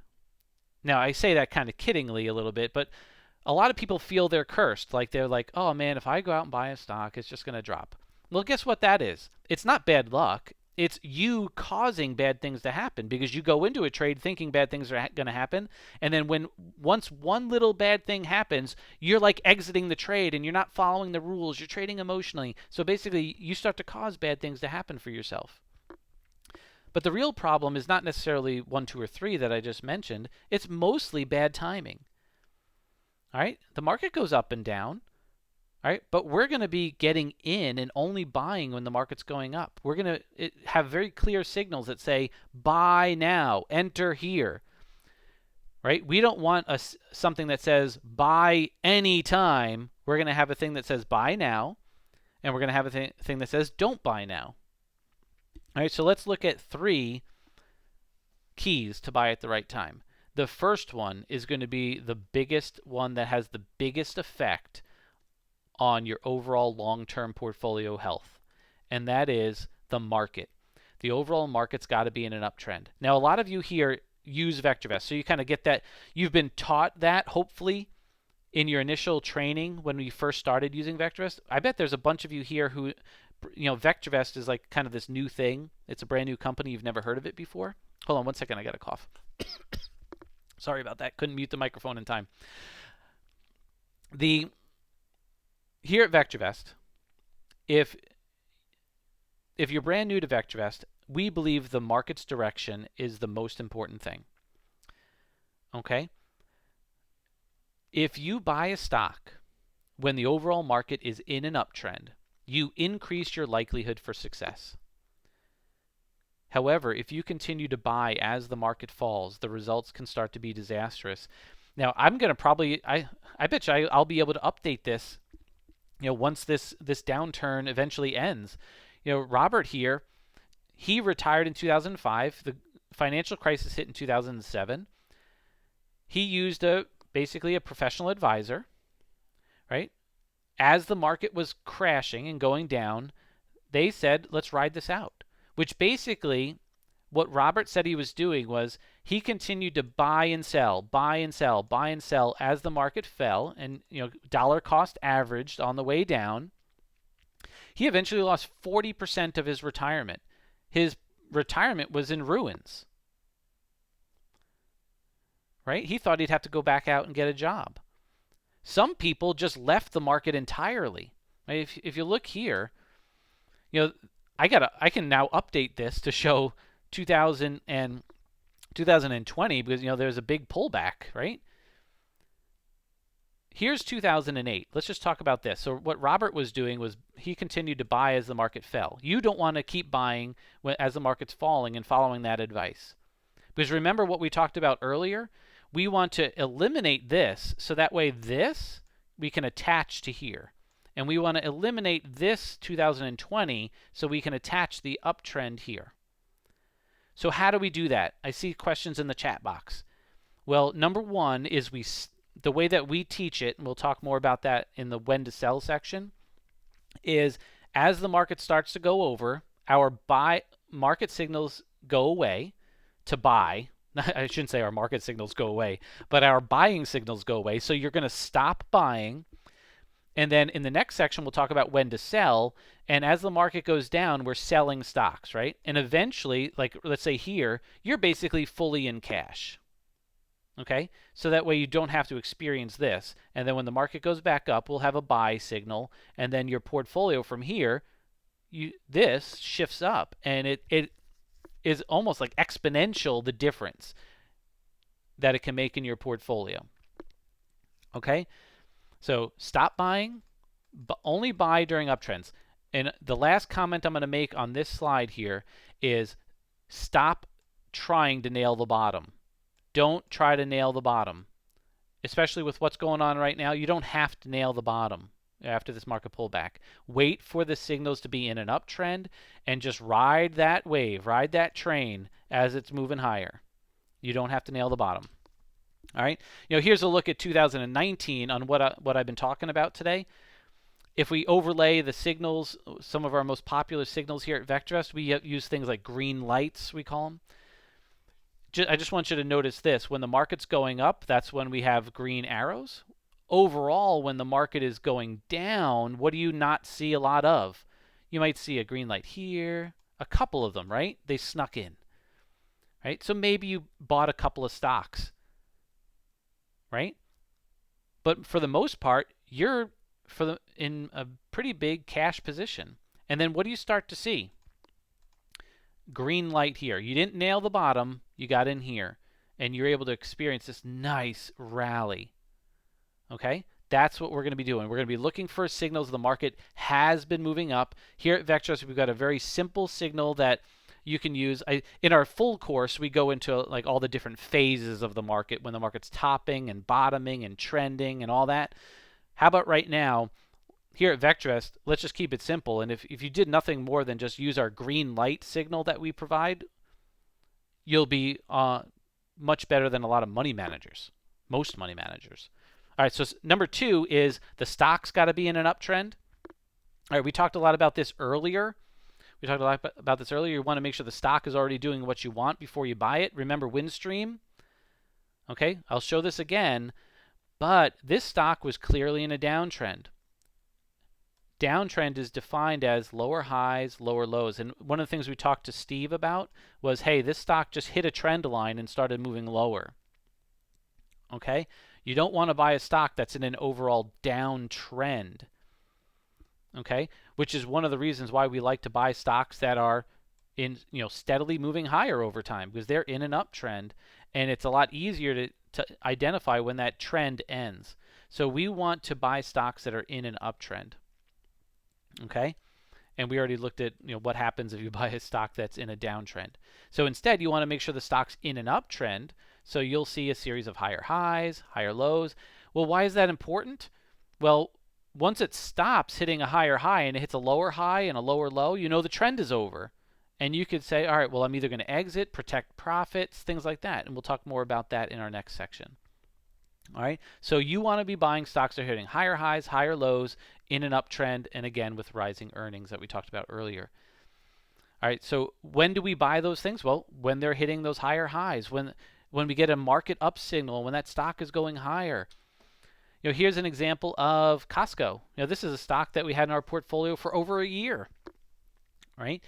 Now, I say that kind of kiddingly a little bit, but a lot of people feel they're cursed. Like they're like, oh man, if I go out and buy a stock, it's just going to drop. Well, guess what that is? It's not bad luck. It's you causing bad things to happen because you go into a trade thinking bad things are going to happen, and then once one little bad thing happens, you're like exiting the trade and you're not following the rules. You're trading emotionally. So basically, you start to cause bad things to happen for yourself. But the real problem is not necessarily 1, 2, or 3 that I just mentioned. It's mostly bad timing. All right? The market goes up and down. All right, but we're going to be getting in and only buying when the market's going up. We're going to have very clear signals that say buy now, enter here. Right? We don't want something that says buy anytime. We're going to have a thing that says buy now, and we're going to have a thing that says don't buy now. All right, so let's look at 3 keys to buy at the right time. The first one is going to be the biggest one that has the biggest effect on your overall long-term portfolio health, and that is the market. The overall market's got to be in an uptrend. Now, a lot of you here use VectorVest, so you kind of get that. You've been taught that, hopefully, in your initial training when we first started using VectorVest. I bet there's a bunch of you here who, VectorVest is like kind of this new thing. It's a brand new company. You've never heard of it before. Hold on one second. I got a cough. Sorry about that. Couldn't mute the microphone in time. Here at VectorVest, if you're brand new to VectorVest, we believe the market's direction is the most important thing. Okay? If you buy a stock when the overall market is in an uptrend, you increase your likelihood for success. However, if you continue to buy as the market falls, the results can start to be disastrous. Now, I'm going to probably, I bet you I'll be able to update this once this downturn eventually ends. Robert here, he retired in 2005. The financial crisis hit in 2007. He used basically a professional advisor, right? As the market was crashing and going down, they said, let's ride this out. Which basically, what Robert said he was doing was he continued to buy and sell, buy and sell, buy and sell as the market fell, and dollar cost averaged on the way down. He eventually lost 40% of his retirement. His retirement was in ruins. Right? He thought he'd have to go back out and get a job. Some people just left the market entirely. Right? If you look here, I can now update this to show 2020 because there's a big pullback, right? Here's 2008. Let's just talk about this. So what Robert was doing was he continued to buy as the market fell. You don't want to keep buying as the market's falling and following that advice. Because remember what we talked about earlier? We want to eliminate this so that way this we can attach to here. And we want to eliminate this 2020 so we can attach the uptrend here. So how do we do that? I see questions in the chat box. Well, number one is the way that we teach it, and we'll talk more about that in the when to sell section, is as the market starts to go over, our buy market signals go away to buy. I shouldn't say our market signals go away, but our buying signals go away. So you're going to stop buying. And then in the next section, we'll talk about when to sell. And as the market goes down, we're selling stocks, right? And eventually, like let's say here, you're basically fully in cash. Okay? So that way you don't have to experience this. And then when the market goes back up, we'll have a buy signal. And then your portfolio from here, this shifts up. And it is almost like exponential, the difference that it can make in your portfolio. Okay? So stop buying, but only buy during uptrends. And the last comment I'm going to make on this slide here is stop trying to nail the bottom. Don't try to nail the bottom. Especially with what's going on right now, you don't have to nail the bottom after this market pullback. Wait for the signals to be in an uptrend and just ride that wave, ride that train as it's moving higher. You don't have to nail the bottom. All right. Here's a look at 2019 on what I've been talking about today. If we overlay the signals, some of our most popular signals here at VectorVest, we use things like green lights, we call them. I just want you to notice this. When the market's going up, that's when we have green arrows. Overall, when the market is going down, what do you not see a lot of? You might see a green light here, a couple of them, right? They snuck in, right? So maybe you bought a couple of stocks, right? But for the most part, you're in a pretty big cash position. And then what do you start to see? Green light here. You didn't nail the bottom, you got in here, and you're able to experience this nice rally. Okay? That's what we're going to be doing. We're going to be looking for signals the market has been moving up. Here at VectorVest, we've got a very simple signal that you can use. In our full course, we go into like all the different phases of the market, when the market's topping and bottoming and trending and all that. How about right now, here at VectorVest, let's just keep it simple. And if you did nothing more than just use our green light signal that we provide, you'll be much better than a lot of money managers, most money managers. All right, so number 2 is the stock's got to be in an uptrend. All right, we talked a lot about this earlier. You want to make sure the stock is already doing what you want before you buy it. Remember Windstream? Okay, I'll show this again, but this stock was clearly in a downtrend. Downtrend is defined as lower highs, lower lows. And one of the things we talked to Steve about was, hey, this stock just hit a trend line and started moving lower. Okay? You don't want to buy a stock that's in an overall downtrend. Okay? Which is one of the reasons why we like to buy stocks that are in, steadily moving higher over time, because they're in an uptrend, and it's a lot easier to identify when that trend ends. So we want to buy stocks that are in an uptrend. Okay? And we already looked at what happens if you buy a stock that's in a downtrend. So instead, you want to make sure the stock's in an uptrend, so you'll see a series of higher highs, higher lows. Well, why is that important? Well, once it stops hitting a higher high and it hits a lower high and a lower low, the trend is over. And you could say, all right, well, I'm either going to exit, protect profits, things like that. And we'll talk more about that in our next section. All right, so you want to be buying stocks that are hitting higher highs, higher lows in an uptrend, and again with rising earnings that we talked about earlier. All right, so when do we buy those things? Well, when they're hitting those higher highs, when we get a market up signal, when that stock is going higher. Here's an example of Costco. This is a stock that we had in our portfolio for over a year, right?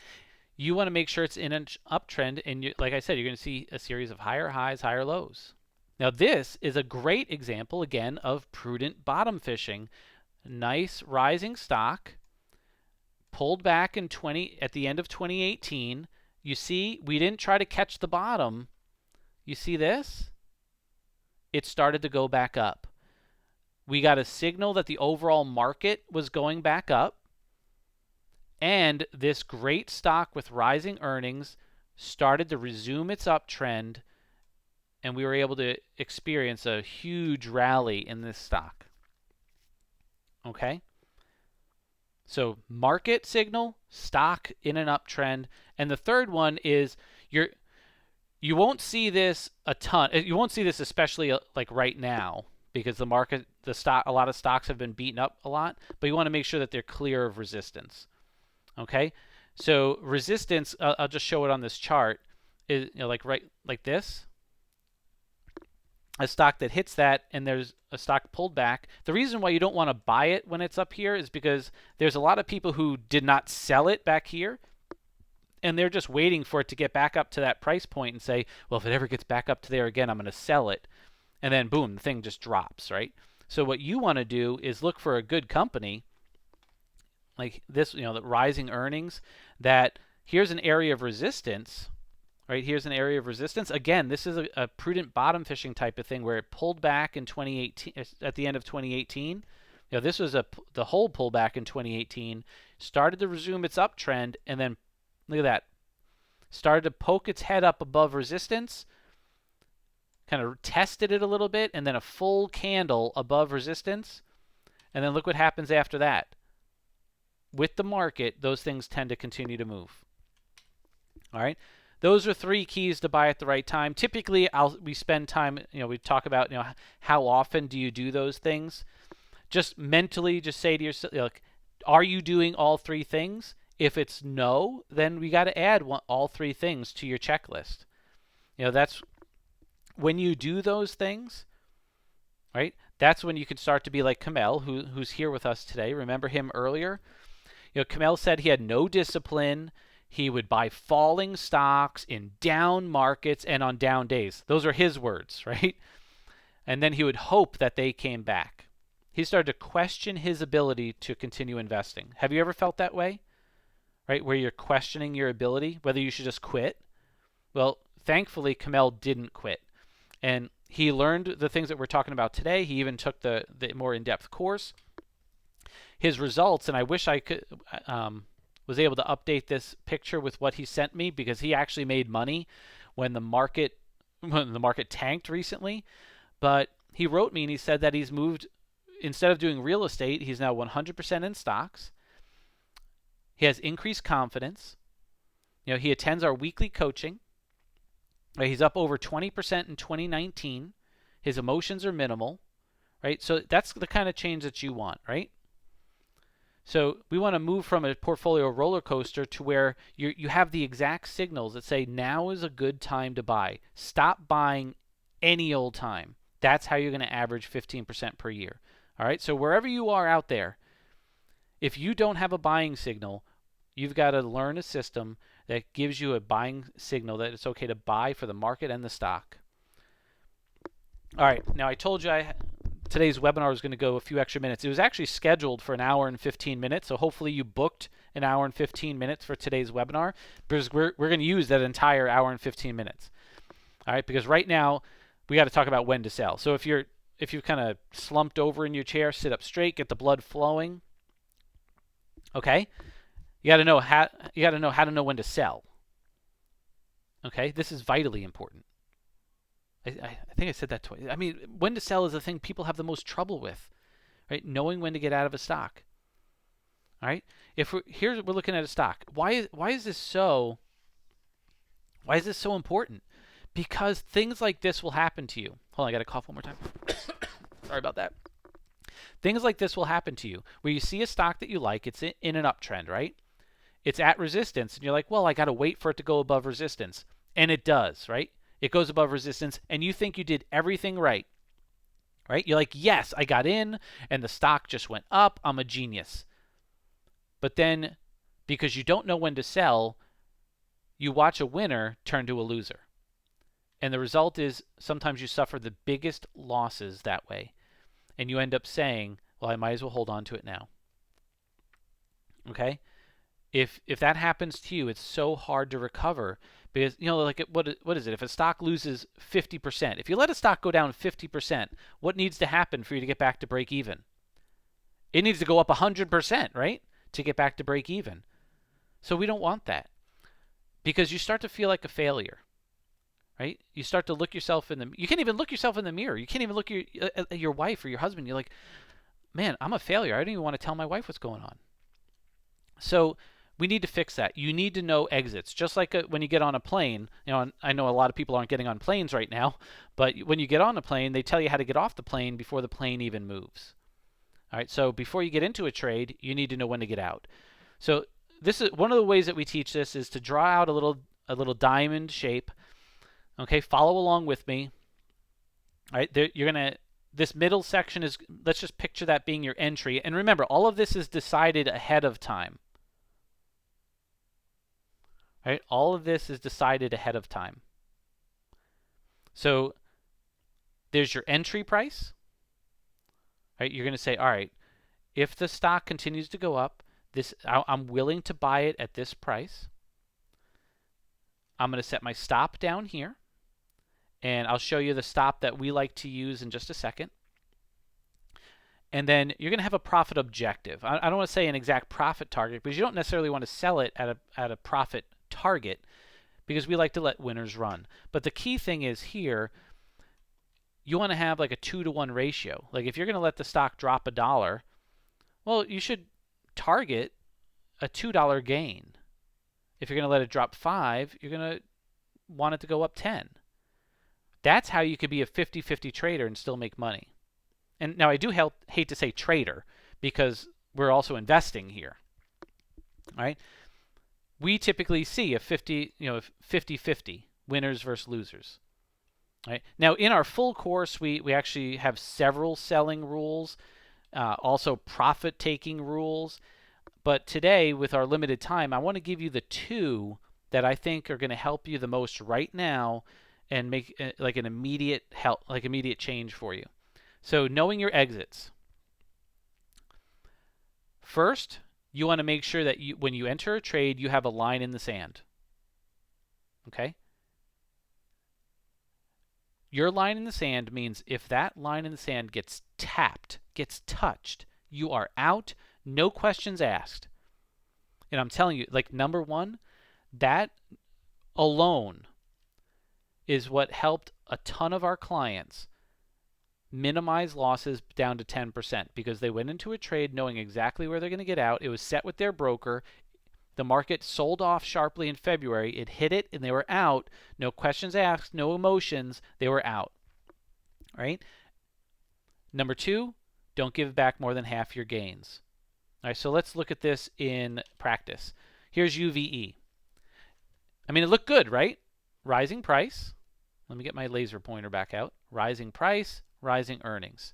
You want to make sure it's in an uptrend, and like I said, you're going to see a series of higher highs, higher lows. Now this is a great example, again, of prudent bottom fishing. Nice rising stock, pulled back at the end of 2018. You see, we didn't try to catch the bottom. You see this? It started to go back up. We got a signal that the overall market was going back up, and this great stock with rising earnings started to resume its uptrend, and we were able to experience a huge rally in this stock. Okay? So market signal, stock in an uptrend, and the third one is you won't see this a ton. You won't see this especially like right now, because a lot of stocks have been beaten up a lot, but you want to make sure that they're clear of resistance. Okay? So resistance, I'll just show it on this chart, is like this. A stock that hits that and there's a stock pulled back. The reason why you don't want to buy it when it's up here is because there's a lot of people who did not sell it back here, and they're just waiting for it to get back up to that price point and say, well, if it ever gets back up to there again, I'm going to sell it. And then boom, the thing just drops, right? So what you want to do is look for a good company like this, the rising earnings, that here's an area of resistance. Right, here's an area of resistance. Again, this is a prudent bottom fishing type of thing where it pulled back in 2018, at the end of 2018. This was the whole pullback in 2018, started to resume its uptrend, and then look at that, started to poke its head up above resistance, kind of tested it a little bit, and then a full candle above resistance, and then look what happens after that. With the market, those things tend to continue to move. All right. Those are 3 keys to buy at the right time. Typically, we spend time, we talk about, how often do you do those things? Just mentally, just say to yourself, are you doing all 3 things? If it's no, then we got to add all 3 things to your checklist. That's when you do those things, right? That's when you can start to be like Kamel, who's here with us today. Remember him earlier? Kamel said he had no discipline. He would buy falling stocks in down markets and on down days. Those are his words, right? And then he would hope that they came back. He started to question his ability to continue investing. Have you ever felt that way? Right? Where you're questioning your ability, whether you should just quit? Well, thankfully, Kamel didn't quit. And he learned the things that we're talking about today. He even took the more in-depth course. His results, and I wish I could was able to update this picture with what he sent me, because he actually made money when the market tanked recently. But he wrote me and he said that he's moved, instead of doing real estate, he's now 100% in stocks. He has increased confidence. He attends our weekly coaching. He's up over 20% in 2019. His emotions are minimal, right? So that's the kind of change that you want, right? So we want to move from a portfolio roller coaster to where you have the exact signals that say now is a good time to buy. Stop buying any old time. That's how you're going to average 15% per year. All right? So wherever you are out there, if you don't have a buying signal, you've got to learn a system that gives you a buying signal that it's okay to buy for the market and the stock. All right. Now, I told you today's webinar was going to go a few extra minutes. It was actually scheduled for an hour and 15 minutes, so hopefully you booked an hour and 15 minutes for today's webinar, because we're going to use that entire hour and 15 minutes. All right? Because right now, we got to talk about when to sell. So if you're kind of slumped over in your chair, sit up straight, get the blood flowing. Okay? You got to know how to know when to sell. Okay? This is vitally important. I think I said that twice. I mean, when to sell is the thing people have the most trouble with, right? Knowing when to get out of a stock. All right? We're looking at a stock. Why is this so important? Because things like this will happen to you. Hold on, I got to cough one more time. Sorry about that. Things like this will happen to you, where you see a stock that you like, it's in an uptrend, right? It's at resistance, and you're like, well, I got to wait for it to go above resistance. And it does, right? It goes above resistance, and you think you did everything right, right? You're like, yes, I got in, and the stock just went up. I'm a genius. But then, because you don't know when to sell, you watch a winner turn to a loser. And the result is sometimes you suffer the biggest losses that way. And you end up saying, well, I might as well hold on to it now. Okay? If that happens to you, it's so hard to recover, because like what is it? If a stock loses 50%, if you let a stock go down 50%, what needs to happen for you to get back to break even? It needs to go up 100%, right? To get back to break even. So we don't want that, because you start to feel like a failure. Right? You start to look yourself in the. You can't even look yourself in the mirror. You can't even look at your wife or your husband. You're like, man, I'm a failure. I don't even want to tell my wife what's going on. So we need to fix that. You need to know exits. Just like when you get on a plane. I know a lot of people aren't getting on planes right now, but when you get on a plane, they tell you how to get off the plane before the plane even moves. All right. So before you get into a trade, you need to know when to get out. So this is one of the ways that we teach this, is to draw out a little diamond shape. Okay, follow along with me. All right, this middle section is, let's just picture that being your entry. And remember, all of this is decided ahead of time. All right, all of this is decided ahead of time. So there's your entry price. All right, you're going to say, all right, if the stock continues to go up, I'm willing to buy it at this price. I'm going to set my stop down here. And I'll show you the stop that we like to use in just a second. And then you're going to have a profit objective. I don't want to say an exact profit target, because you don't necessarily want to sell it at a profit target, because we like to let winners run. But the key thing is here, you want to have like a 2-to-1 ratio. Like if you're going to let the stock drop $1, well, you should target a $2 gain. If you're going to let it drop 5, you're going to want it to go up 10. That's how you could be a 50-50 trader and still make money. And now I do hate to say trader, because we're also investing here. All right? We typically see a 50-50 winners versus losers. All right? Now in our full course, we actually have several selling rules, also profit taking rules. But today, with our limited time, I want to give you the two that I think are going to help you the most right now and make like an immediate help, like immediate change for you. So knowing your exits. First, you want to make sure that when you enter a trade, you have a line in the sand. Okay? Your line in the sand means if that line in the sand gets tapped, gets touched, you are out, no questions asked. And I'm telling you, like number one, that alone is what helped a ton of our clients minimize losses down to 10% because they went into a trade knowing exactly where they're going to get out. It was set with their broker. The market sold off sharply in February. It hit it and they were out. No questions asked, no emotions. They were out. Right? Number two, don't give back more than half your gains. All right, so let's look at this in practice. Here's UVE. I mean, it looked good, right? Rising price. Let me get my laser pointer back out. Rising price, rising earnings.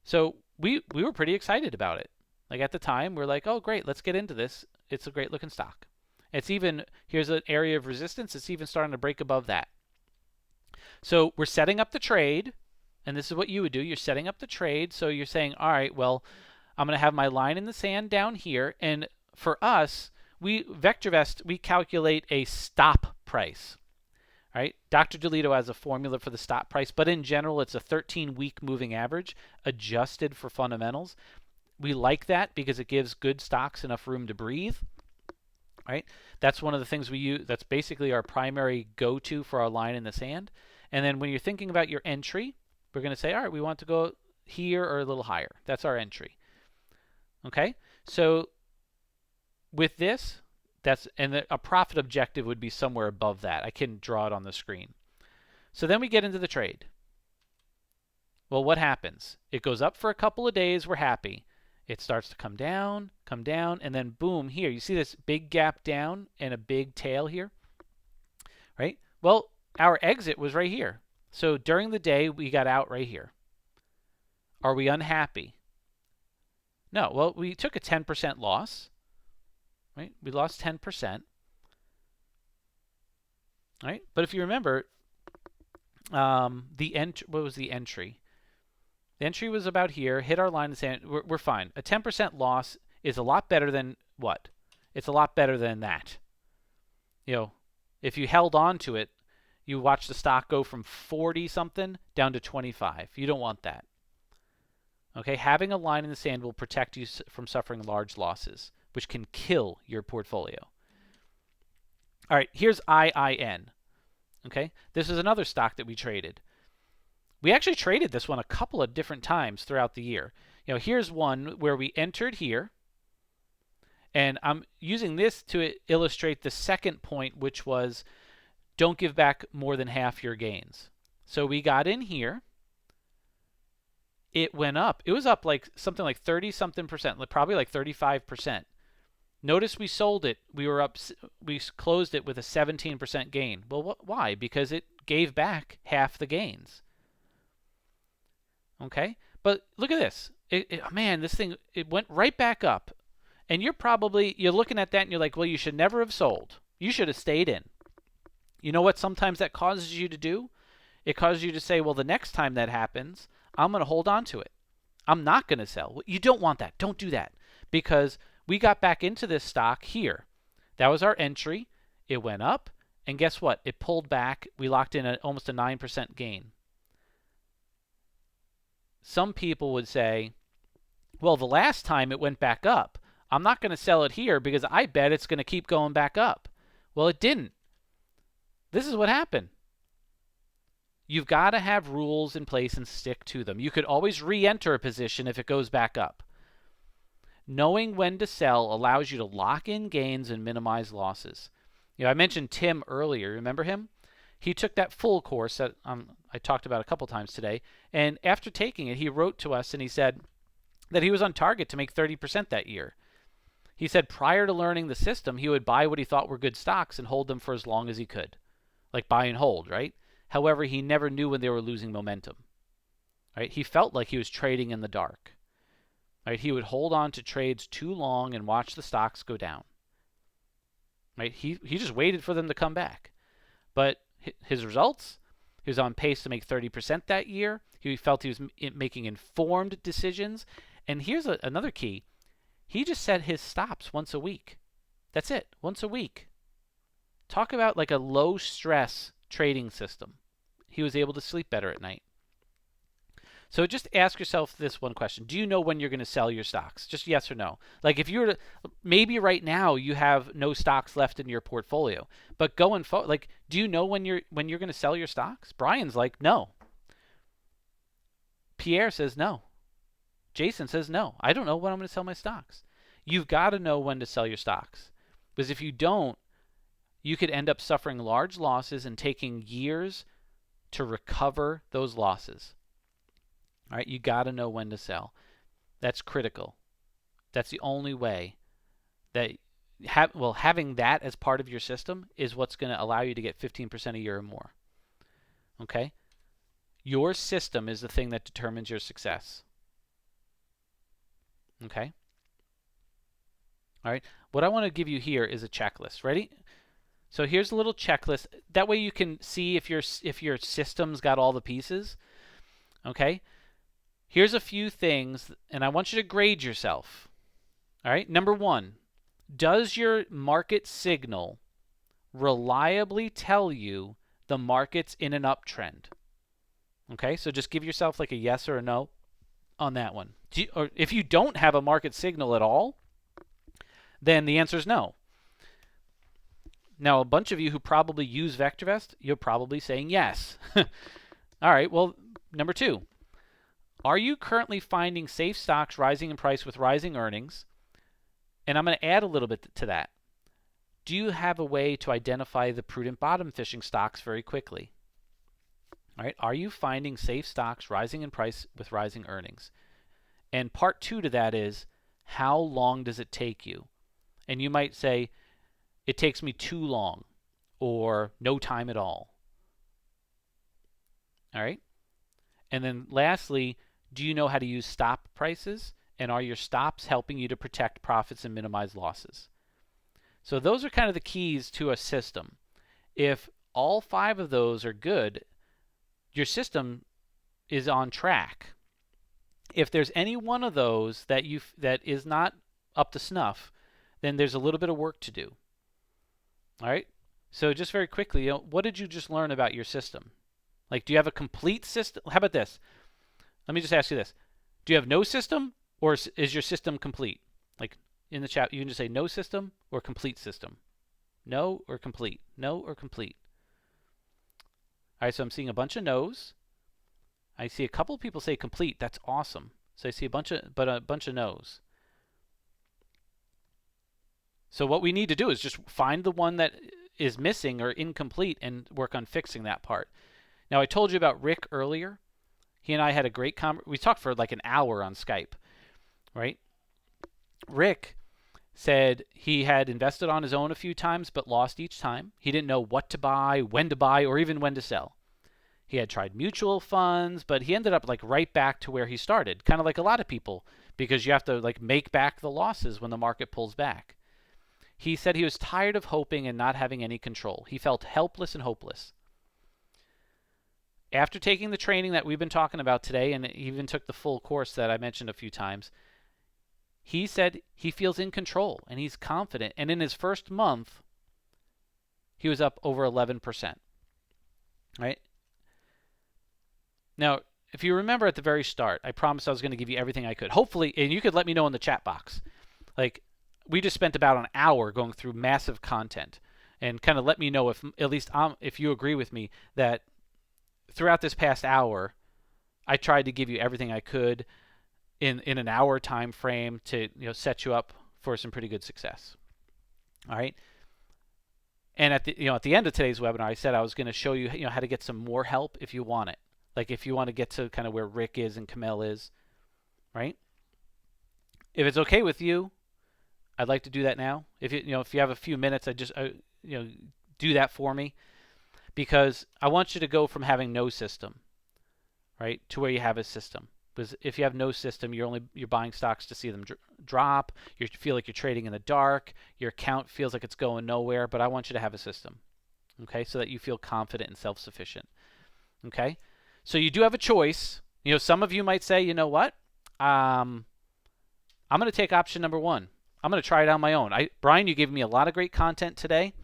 So we were pretty excited about it. Like at the time, we're like, oh, great, let's get into this. It's a great looking stock. It's even, here's an area of resistance. It's even starting to break above that. So we're setting up the trade, and this is what you would do. You're setting up the trade. So you're saying, all right, well, I'm going to have my line in the sand down here. And for us, VectorVest, we calculate a stop price. Right? Dr. DeLito has a formula for the stop price, but in general, it's a 13-week moving average adjusted for fundamentals. We like that because it gives good stocks enough room to breathe. Right? That's one of the things we use. That's basically our primary go-to for our line in the sand. And then when you're thinking about your entry, we're going to say, all right, we want to go here or a little higher. That's our entry. Okay? So with this, a profit objective would be somewhere above that. I can draw it on the screen. So then we get into the trade. Well, what happens? It goes up for a couple of days. We're happy. It starts to come down, and then boom, here. You see this big gap down and a big tail here? Right? Well, our exit was right here. So during the day, we got out right here. Are we unhappy? No. Well, we took a 10% loss. Right? We lost 10%. Right? But if you remember, what was the entry? The entry was about here, hit our line in the sand. We're fine. A 10% loss is a lot better than what? It's a lot better than that. You know, if you held on to it, you watch the stock go from 40-something down to 25. You don't want that. Okay? Having a line in the sand will protect you from suffering large losses, which can kill your portfolio. All right, here's IIN. Okay, this is another stock that we traded. We actually traded this one a couple of different times throughout the year. You know, here's one where we entered here, and I'm using this to illustrate the second point, which was don't give back more than half your gains. So we got in here. It went up. It was up like something like 30-something percent, probably like 35%. Notice we sold it. We closed it with a 17% gain. Well, why? Because it gave back half the gains. Okay? But look at this. Man, this thing, it went right back up. And you're looking at that and you're like, well, you should never have sold. You should have stayed in. You know what sometimes that causes you to do? It causes you to say, well, the next time that happens, I'm going to hold on to it. I'm not going to sell. Well, you don't want that. Don't do that. Because we got back into this stock here. That was our entry. It went up. And guess what? It pulled back. We locked in almost a 9% gain. Some people would say, well, the last time it went back up, I'm not going to sell it here because I bet it's going to keep going back up. Well, it didn't. This is what happened. You've got to have rules in place and stick to them. You could always re-enter a position if it goes back up. Knowing when to sell allows you to lock in gains and minimize losses. You know, I mentioned Tim earlier. Remember him? He took that full course that I talked about a couple times today. And after taking it, he wrote to us and he said that he was on target to make 30% that year. He said prior to learning the system, he would buy what he thought were good stocks and hold them for as long as he could. Like buy and hold, right? However, he never knew when they were losing momentum. Right? He felt like he was trading in the dark. Right? He would hold on to trades too long and watch the stocks go down. Right? He just waited for them to come back. But his results, he was on pace to make 30% that year. He felt he was making informed decisions. And here's another key. He just set his stops once a week. That's it, once a week. Talk about like a low stress trading system. He was able to sleep better at night. So just ask yourself this one question. Do you know when you're going to sell your stocks? Just yes or no. Like if you were to, maybe right now you have no stocks left in your portfolio, but going forward, like do you know when you're going to sell your stocks? Brian's like, no. Pierre says no. Jason says no. I don't know when I'm going to sell my stocks. You've got to know when to sell your stocks. Because if you don't, you could end up suffering large losses and taking years to recover those losses. All right, you got to know when to sell. That's critical. That's the only way that having that as part of your system is what's going to allow you to get 15% a year or more. Okay? Your system is the thing that determines your success. Okay? All right. What I want to give you here is a checklist. Ready? So here's a little checklist. That way you can see if your system's got all the pieces. Okay? Here's a few things, and I want you to grade yourself. All right? Number 1, does your market signal reliably tell you the market's in an uptrend? Okay? So just give yourself like a yes or a no on that one. Or if you don't have a market signal at all, then the answer is no. Now, a bunch of you who probably use VectorVest, you're probably saying yes. All right, well, number 2. Are you currently finding safe stocks rising in price with rising earnings? And I'm going to add a little bit to that. Do you have a way to identify the prudent bottom fishing stocks very quickly? All right, are you finding safe stocks rising in price with rising earnings? And part 2 to that is, how long does it take you? And you might say, it takes me too long, or no time at all. All right? And then lastly, do you know how to use stop prices? And are your stops helping you to protect profits and minimize losses? So those are kind of the keys to a system. If all 5 of those are good, your system is on track. If there's any one of those that is not up to snuff, then there's a little bit of work to do. All right? So just very quickly, what did you just learn about your system? Like, do you have a complete system? How about this? Let me just ask you this. Do you have no system, or is your system complete? Like, in the chat, you can just say no system or complete system. No or complete. No or complete. All right, so I'm seeing a bunch of no's. I see a couple of people say complete. That's awesome. So I see a bunch of no's. So what we need to do is just find the one that is missing or incomplete and work on fixing that part. Now, I told you about Rick earlier. He and I had a great conversation. We talked for like an hour on Skype, right? Rick said he had invested on his own a few times but lost each time. He didn't know what to buy, or even when to sell. He had tried mutual funds, but he ended up like right back to where he started, kind of like a lot of people, because you have to like make back the losses when the market pulls back. He said he was tired of hoping and not having any control. He felt helpless and hopeless. After taking the training that we've been talking about today, and even took the full course that I mentioned a few times, he said he feels in control and he's confident. And in his first month, he was up over 11%. Right? Now, if you remember at the very start, I promised I was going to give you everything I could. Hopefully, and you could let me know in the chat box. Like, we just spent about an hour going through massive content, and kind of let me know if, at least if you agree with me, that throughout this past hour, I tried to give you everything I could in an hour time frame to set you up for some pretty good success. All right. And at the end of today's webinar, I said I was going to show you how to get some more help if you want it. Like if you want to get to kind of where Rick is and Kamel is, right? If it's okay with you, I'd like to do that now. If you have a few minutes, do that for me, because I want you to go from having no system, right, to where you have a system. Because if you have no system, you're buying stocks to see them drop. You feel like you're trading in the dark. Your account feels like it's going nowhere. But I want you to have a system, okay, so that you feel confident and self-sufficient. Okay, so you do have a choice. Some of you might say, you know what, I'm going to take option number one. I'm going to try it on my own. Brian, you gave me a lot of great content today.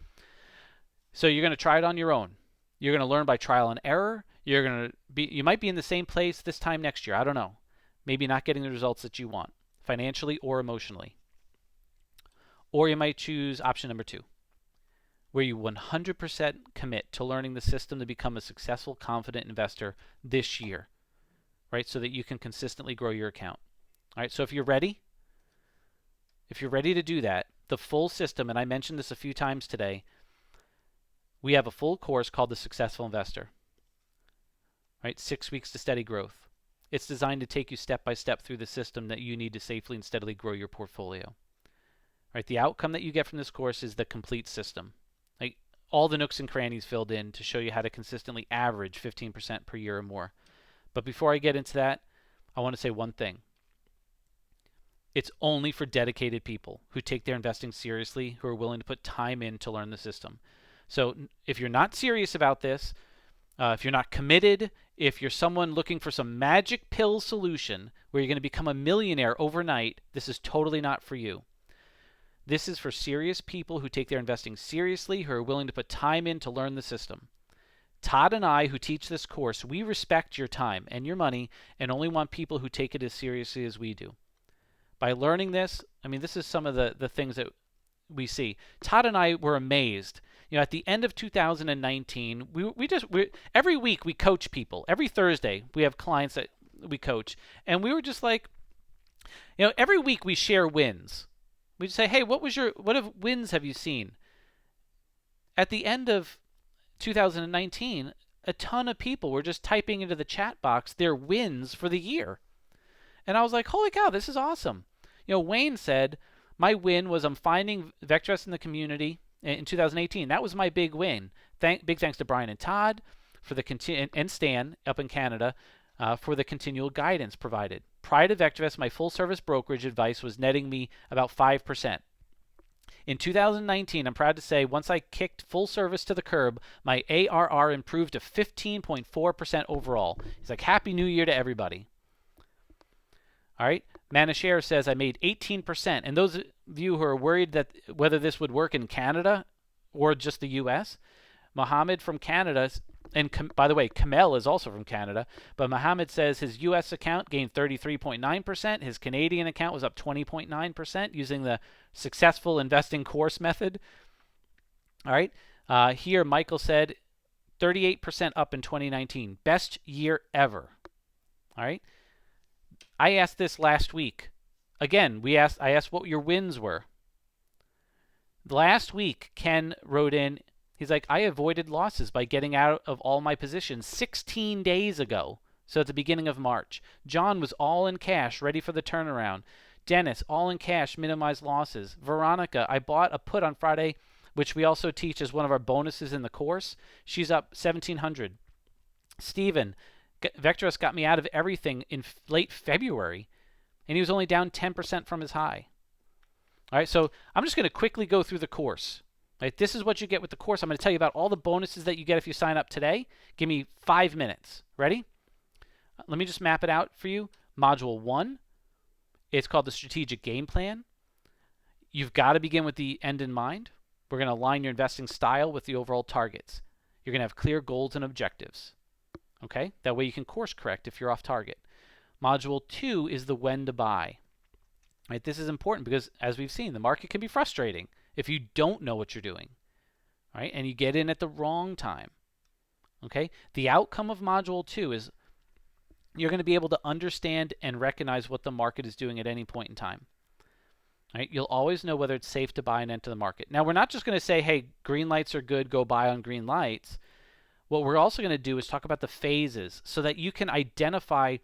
So you're going to try it on your own. You're going to learn by trial and error. You might be in the same place this time next year. I don't know. Maybe not getting the results that you want, financially or emotionally. Or you might choose option number two, where you 100% commit to learning the system to become a successful, confident investor this year, right? So that you can consistently grow your account. All right, so if you're ready to do that, the full system, and I mentioned this a few times today, we have a full course called The Successful Investor, right? 6 weeks to steady growth. It's designed to take you step by step through the system that you need to safely and steadily grow your portfolio. Right? The outcome that you get from this course is the complete system. Like all the nooks and crannies filled in to show you how to consistently average 15% per year or more. But before I get into that, I want to say one thing. It's only for dedicated people who take their investing seriously, who are willing to put time in to learn the system. So if you're not serious about this, if you're not committed, if you're someone looking for some magic pill solution where you're going to become a millionaire overnight, this is totally not for you. This is for serious people who take their investing seriously, who are willing to put time in to learn the system. Todd and I, who teach this course, we respect your time and your money and only want people who take it as seriously as we do. By learning this, this is some of the things that we see. Todd and I were amazed. At the end of 2019, every week we coach people. Every Thursday we have clients that we coach, and we were just like, every week we share wins. We say, hey, what wins have you seen? At the end of 2019, a ton of people were just typing into the chat box their wins for the year. And I was like, holy cow, this is awesome. Wayne said, my win was I'm finding VectorVest in the community in 2018. That was my big win. Big thanks to Brian and Todd and Stan up in Canada for the continual guidance provided. Prior to VectorVest, my full-service brokerage advice was netting me about 5%. In 2019, I'm proud to say, once I kicked full service to the curb, my ARR improved to 15.4% overall. He's like, Happy New Year to everybody. All right. Manisher says, I made 18%. And those of you who are worried that whether this would work in Canada or just the U.S., Mohammed from Canada, and by the way, Kamel is also from Canada, but Mohammed says his U.S. account gained 33.9%. His Canadian account was up 20.9% using the successful investing course method. All right. Here, Michael said 38% up in 2019. Best year ever. All right. I asked this last week. Again, I asked what your wins were. Last week, Ken wrote in, he's like, I avoided losses by getting out of all my positions 16 days ago. So at the beginning of March. John was all in cash, ready for the turnaround. Dennis, all in cash, minimized losses. Veronica, I bought a put on Friday, which we also teach as one of our bonuses in the course. She's up 1,700. Steven, VectorVest got me out of everything in late February, and he was only down 10% from his high. All right, so I'm just going to quickly go through the course. Right, this is what you get with the course. I'm going to tell you about all the bonuses that you get if you sign up today. Give me 5 minutes. Ready? Let me just map it out for you. Module 1, it's called the Strategic Game Plan. You've got to begin with the end in mind. We're going to align your investing style with the overall targets. You're going to have clear goals and objectives. Okay? That way you can course correct if you're off target. Module 2 is the when to buy. Right? This is important because, as we've seen, the market can be frustrating if you don't know what you're doing. Right? And you get in at the wrong time. Okay? The outcome of Module 2 is you're going to be able to understand and recognize what the market is doing at any point in time. Right? You'll always know whether it's safe to buy and enter the market. Now, we're not just going to say, hey, green lights are good, go buy on green lights. What we're also going to do is talk about the phases so that you can identify,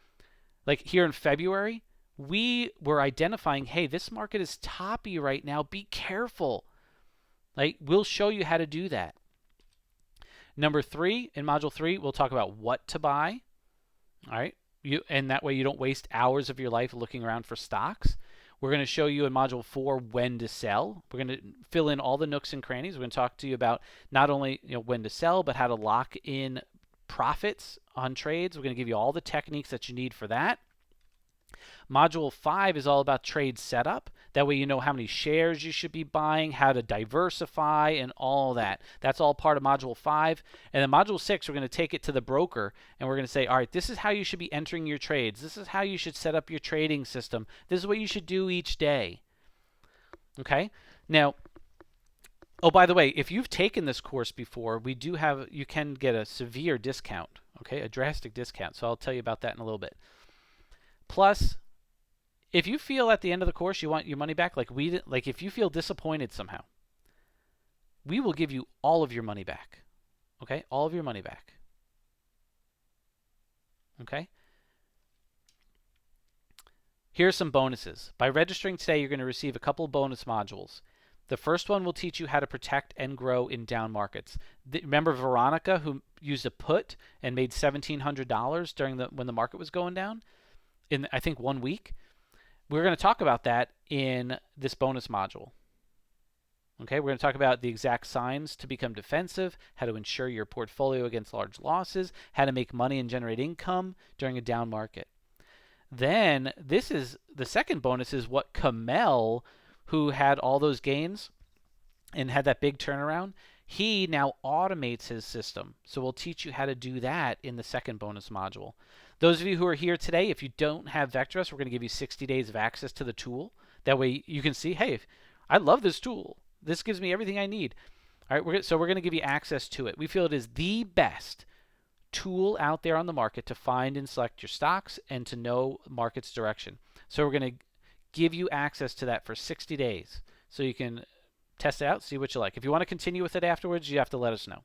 like here in February, we were identifying, hey, this market is toppy right now. Be careful. Like, we'll show you how to do that. Number 3, in Module 3, we'll talk about what to buy. All right. and that way you don't waste hours of your life looking around for stocks. We're going to show you in Module 4 when to sell. We're going to fill in all the nooks and crannies. We're going to talk to you about not only when to sell, but how to lock in profits on trades. We're going to give you all the techniques that you need for that. Module 5 is all about trade setup. That way you know how many shares you should be buying, how to diversify, and all that. That's all part of Module 5. And then Module 6, we're going to take it to the broker, and we're going to say, all right, this is how you should be entering your trades. This is how you should set up your trading system. This is what you should do each day. Okay? Now, oh, by the way, if you've taken this course before, you can get a severe discount, okay, a drastic discount. So I'll tell you about that in a little bit. Plus, if you feel at the end of the course you want your money back, like if you feel disappointed somehow, we will give you all of your money back. Okay? All of your money back. Okay? Here are some bonuses. By registering today, you're going to receive a couple bonus modules. The first one will teach you how to protect and grow in down markets. Remember Veronica, who used a put and made $1,700 during when the market was going down in, I think, 1 week? We're going to talk about that in this bonus module. Okay, we're going to talk about the exact signs to become defensive, how to insure your portfolio against large losses, how to make money and generate income during a down market. Then this is the second bonus is what Kamel, who had all those gains and had that big turnaround, he now automates his system. So we'll teach you how to do that in the second bonus module. Those of you who are here today, if you don't have VectorVest, we're going to give you 60 days of access to the tool. That way you can see, hey, I love this tool. This gives me everything I need. All right, so we're going to give you access to it. We feel it is the best tool out there on the market to find and select your stocks and to know market's direction. So we're going to give you access to that for 60 days so you can test it out, see what you like. If you want to continue with it afterwards, you have to let us know.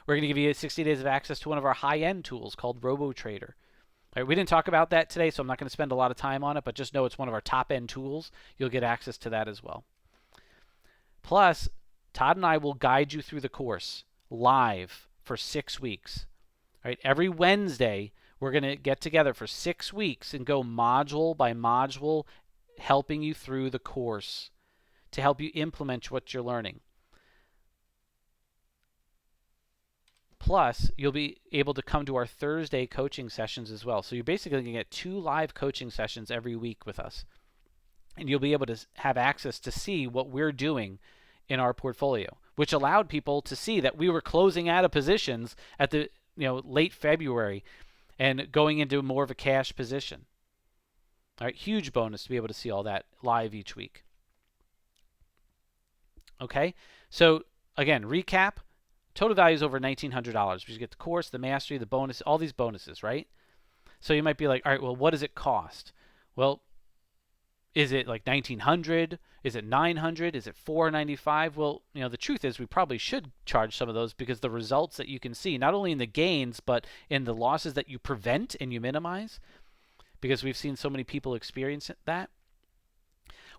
We're going to give you 60 days of access to one of our high-end tools called RoboTrader. All right, we didn't talk about that today, so I'm not going to spend a lot of time on it, but just know it's one of our top-end tools. You'll get access to that as well. Plus, Todd and I will guide you through the course live for 6 weeks. All right, every Wednesday, we're going to get together for 6 weeks and go module by module, helping you through the course to help you implement what you're learning. Plus, you'll be able to come to our Thursday coaching sessions as well. So you're basically going to get 2 live coaching sessions every week with us. And you'll be able to have access to see what we're doing in our portfolio, which allowed people to see that we were closing out of positions at the late February and going into more of a cash position. All right, huge bonus to be able to see all that live each week. Okay, so again, recap. Total value is over $1,900. You get the course, the mastery, the bonus, all these bonuses, right? So you might be like, all right, well, what does it cost? Well, is it like $1,900? Is it $900? Is it $495? Well, the truth is we probably should charge some of those because the results that you can see, not only in the gains, but in the losses that you prevent and you minimize, because we've seen so many people experience that.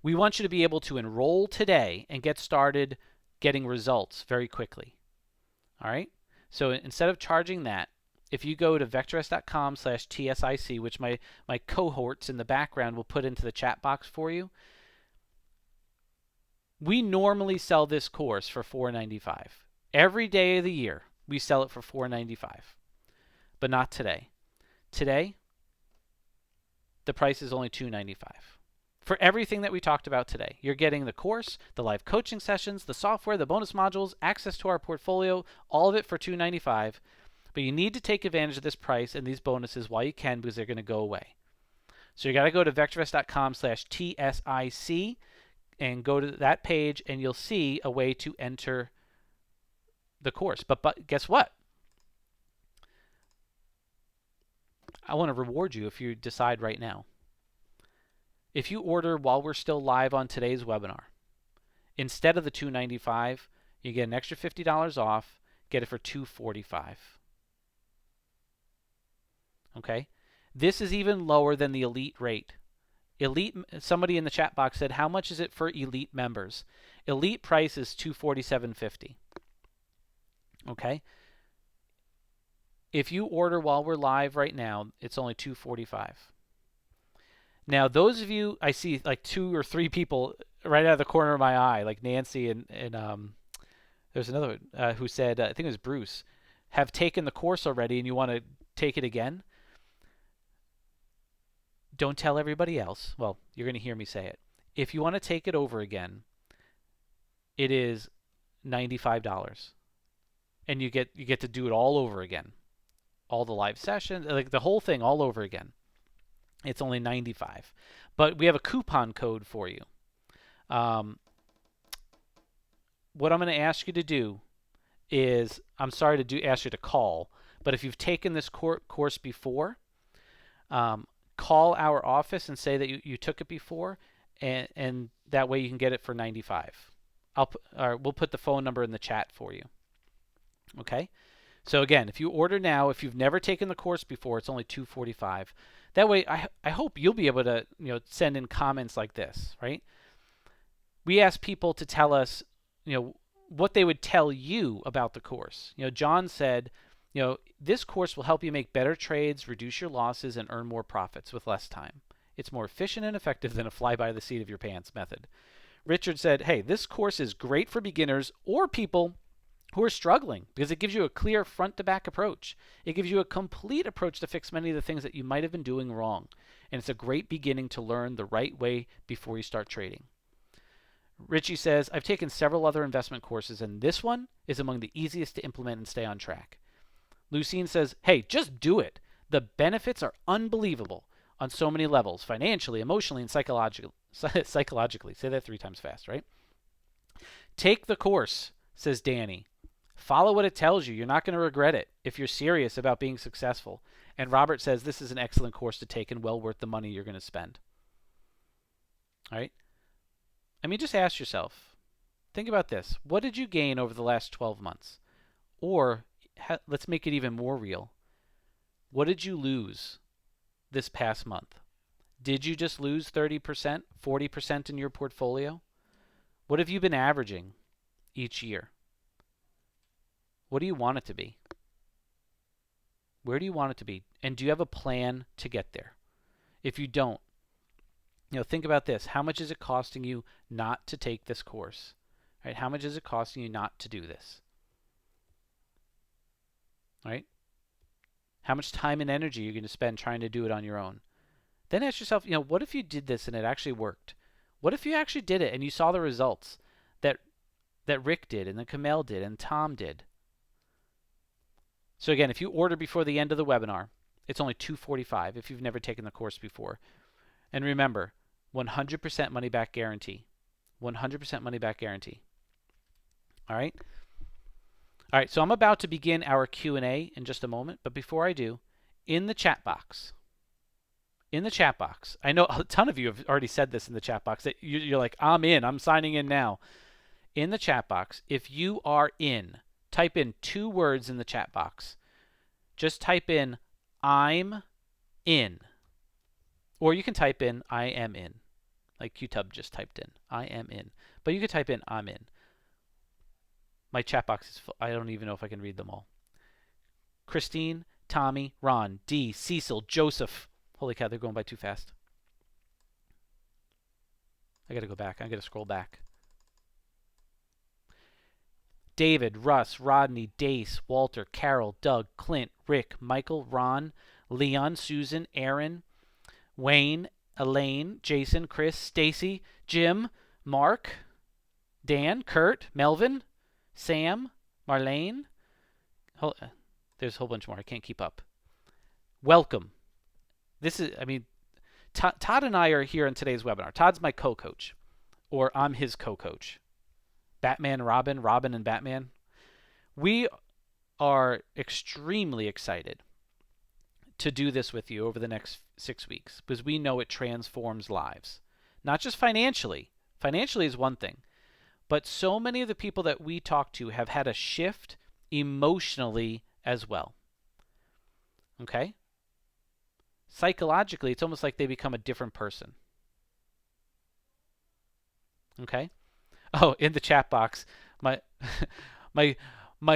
We want you to be able to enroll today and get started getting results very quickly. All right? So instead of charging that, if you go to VectorVest.com/TSIC, which my cohorts in the background will put into the chat box for you, we normally sell this course for $495. Every day of the year, we sell it for $495. But not today. Today, the price is only $295. For everything that we talked about today, you're getting the course, the live coaching sessions, the software, the bonus modules, access to our portfolio, all of it for $295. But you need to take advantage of this price and these bonuses while you can because they're going to go away. So you got to go to VectorVest.com/TSIC and go to that page and you'll see a way to enter the course. But guess what? I want to reward you if you decide right now. If you order while we're still live on today's webinar, instead of the $295, you get an extra $50 off, get it for $245. Okay? This is even lower than the elite rate. Elite, somebody in the chat box said, how much is it for elite members? Elite price is $247.50. Okay? If you order while we're live right now, it's only $245. Now, those of you, I see like 2 or 3 people right out of the corner of my eye, like Nancy and there's another who said, I think it was Bruce, have taken the course already and you want to take it again. Don't tell everybody else. Well, you're going to hear me say it. If you want to take it over again, it is $95, and you get to do it all over again, all the live sessions, like the whole thing all over again. It's only $95, but we have a coupon code for you. What I'm going to ask you to do is, I'm sorry to ask you to call, but if you've taken this course before, call our office and say that you took it before, and that way you can get it for $95. We'll put the phone number in the chat for you. Okay? So again, if you order now, if you've never taken the course before, it's only $245. That way, I hope you'll be able to send in comments like this, right? We ask people to tell us, what they would tell you about the course. John said, this course will help you make better trades, reduce your losses, and earn more profits with less time. It's more efficient and effective than a fly-by-the-seat-of-your-pants method. Richard said, hey, this course is great for beginners or people who are struggling because it gives you a clear front-to-back approach. It gives you a complete approach to fix many of the things that you might have been doing wrong. And it's a great beginning to learn the right way before you start trading. Richie says, I've taken several other investment courses, and this one is among the easiest to implement and stay on track. Lucine says, hey, just do it. The benefits are unbelievable on so many levels, financially, emotionally, and psychologically. Say that 3 times fast, right? Take the course, says Danny. Follow what it tells you. You're not going to regret it if you're serious about being successful. And Robert says this is an excellent course to take and well worth the money you're going to spend. All right? Just ask yourself, think about this. What did you gain over the last 12 months? Or let's make it even more real. What did you lose this past month? Did you just lose 30%, 40% in your portfolio? What have you been averaging each year? What do you want it to be? Where do you want it to be? And do you have a plan to get there? If you don't, think about this. How much is it costing you not to take this course? Right? How much is it costing you not to do this? Right? How much time and energy are you going to spend trying to do it on your own? Then ask yourself, what if you did this and it actually worked? What if you actually did it and you saw the results that Rick did and that Kamel did and Tom did? So again, if you order before the end of the webinar, it's only $245 if you've never taken the course before. And remember, 100% money back guarantee. 100% money back guarantee. All right? All right, so I'm about to begin our Q&A in just a moment, but before I do, in the chat box, I know a ton of you have already said this in the chat box, that you're like, I'm signing in now. In the chat box, if you are in, type in 2 words in the chat box. Just type in, I'm in. Or you can type in, I am in. Like QTub just typed in, I am in. But you could type in, I'm in. My chat box is full. I don't even know if I can read them all. Christine, Tommy, Ron, D, Cecil, Joseph. Holy cow, they're going by too fast. I got to go back. I got to scroll back. David, Russ, Rodney, Dace, Walter, Carol, Doug, Clint, Rick, Michael, Ron, Leon, Susan, Aaron, Wayne, Elaine, Jason, Chris, Stacy, Jim, Mark, Dan, Kurt, Melvin, Sam, Marlene. There's a whole bunch more. I can't keep up. Welcome. This is, Todd and I are here in today's webinar. Todd's my co-coach, or I'm his co-coach. Batman, Robin, Robin and Batman. We are extremely excited to do this with you over the next 6 weeks because we know it transforms lives. Not just financially. Financially is one thing. But so many of the people that we talk to have had a shift emotionally as well. Okay? Psychologically, it's almost like they become a different person. Okay? Oh, in the chat box, my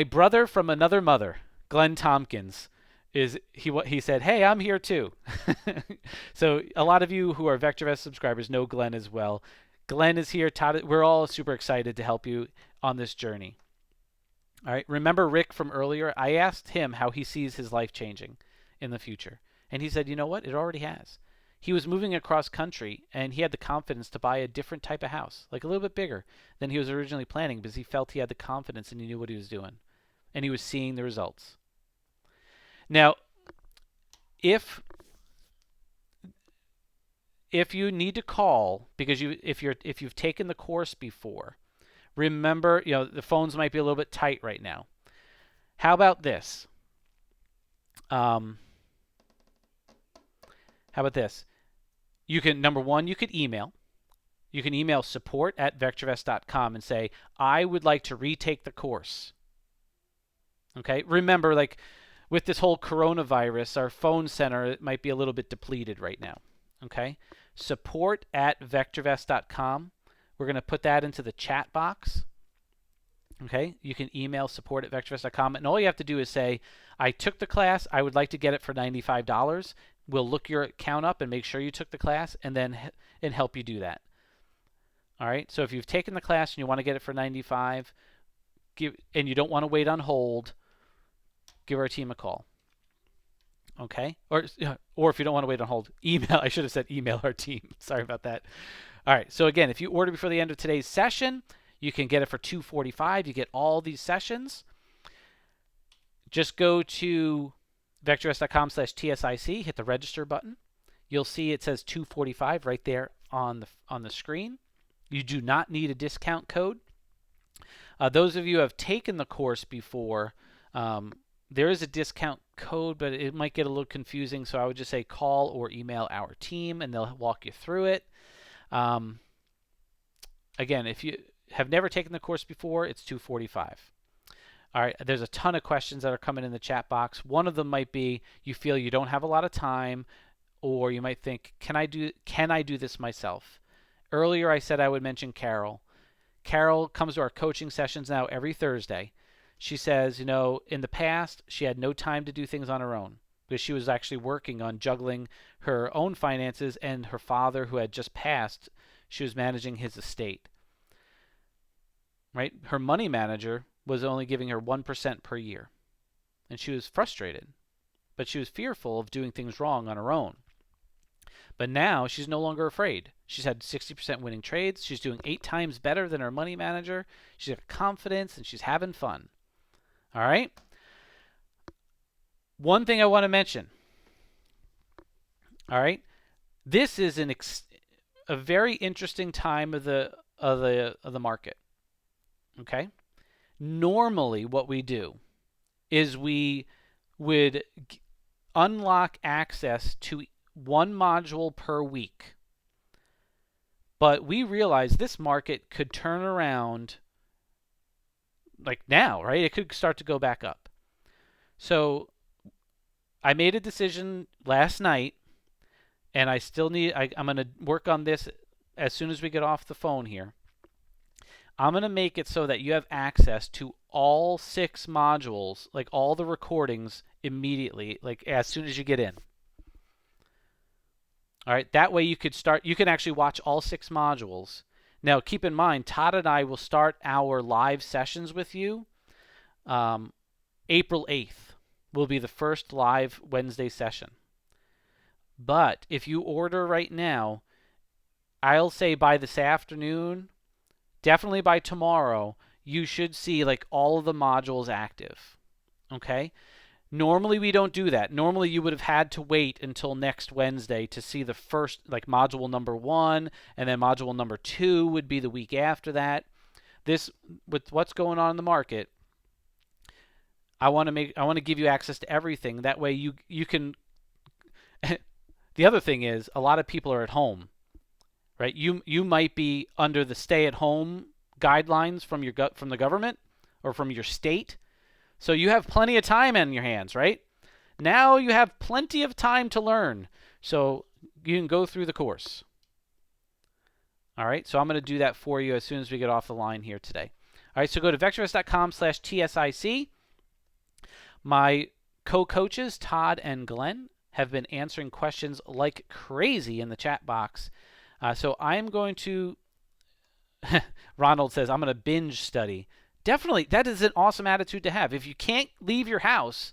brother from another mother, Glenn Tompkins. is he said, "Hey, I'm here too." So a lot of you who are VectorVest subscribers know Glenn as well. Glenn is here. Todd, we're all super excited to help you on this journey. All right. Remember Rick from earlier? I asked him how he sees his life changing in the future, and he said, "You know what? It already has." He was moving across country, and he had the confidence to buy a different type of house, like a little bit bigger than he was originally planning, because he felt he had the confidence and he knew what he was doing, and he was seeing the results. Now, if you need to call because if you've taken the course before, remember, the phones might be a little bit tight right now. How about this? How about this? You can, number one, you could email. You can email support@vectorvest.com and say, I would like to retake the course. Okay. Remember, like with this whole coronavirus, our phone center might be a little bit depleted right now. Okay. Support@vectorvest.com. We're going to put that into the chat box. Okay. You can email support@vectorvest.com, and all you have to do is say, I took the class. I would like to get it for $95. We'll look your account up and make sure you took the class, and then help you do that. All right. So if you've taken the class and you want to get it for $95, and you don't want to wait on hold, give our team a call. Okay. Or if you don't want to wait on hold, email. I should have said email our team. Sorry about that. All right. So again, if you order before the end of today's session, you can get it for $245. You get all these sessions. Just go to vectorvest.com/TSIC, hit the register button. You'll see it says $245 right there on the screen. You do not need a discount code. Those of you who have taken the course before, there is a discount code, but it might get a little confusing, so I would just say call or email our team, and they'll walk you through it. Again, if you have never taken the course before, it's $245. All right, there's a ton of questions that are coming in the chat box. One of them might be you feel you don't have a lot of time, or you might think, can I do this myself? Earlier I said I would mention Carol. Carol comes to our coaching sessions now every Thursday. She says, in the past, she had no time to do things on her own because she was actually working on juggling her own finances and her father, who had just passed, she was managing his estate. Right? Her money manager was only giving her 1% per year. And she was frustrated, but she was fearful of doing things wrong on her own. But now she's no longer afraid. She's had 60% winning trades. She's doing 8 times better than her money manager. She's got confidence and she's having fun. All right. One thing I want to mention. All right. This is a very interesting time of the market. Okay. Normally, what we do is we would unlock access to one module per week. But we realize this market could turn around like now, right? It could start to go back up. So I made a decision last night, and I still I'm going to work on this as soon as we get off the phone here. I'm going to make it so that you have access to all 6 modules, like all the recordings immediately, like as soon as you get in. All right, that way you can actually watch all 6 modules. Now, keep in mind, Todd and I will start our live sessions with you. April 8th will be the first live Wednesday session. But if you order right now, I'll say by this afternoon, definitely by tomorrow, you should see like all of the modules active. Okay? Normally we don't do that. Normally you would have had to wait until next Wednesday to see the first, like module number 1, and then module number 2 would be the week after that. This, with what's going on in the market, I want to give you access to everything. That way you can. The other thing is, a lot of people are at home, right? You might be under the stay-at-home guidelines from the government or from your state. So you have plenty of time on your hands, right? Now you have plenty of time to learn. So you can go through the course. All right, so I'm going to do that for you as soon as we get off the line here today. All right, so go to vectorvest.com/TSIC. My Co-coaches Todd and Glenn have been answering questions like crazy in the chat box. So I'm going to, Ronald says, I'm going to binge study. Definitely, that is an awesome attitude to have. If you can't leave your house,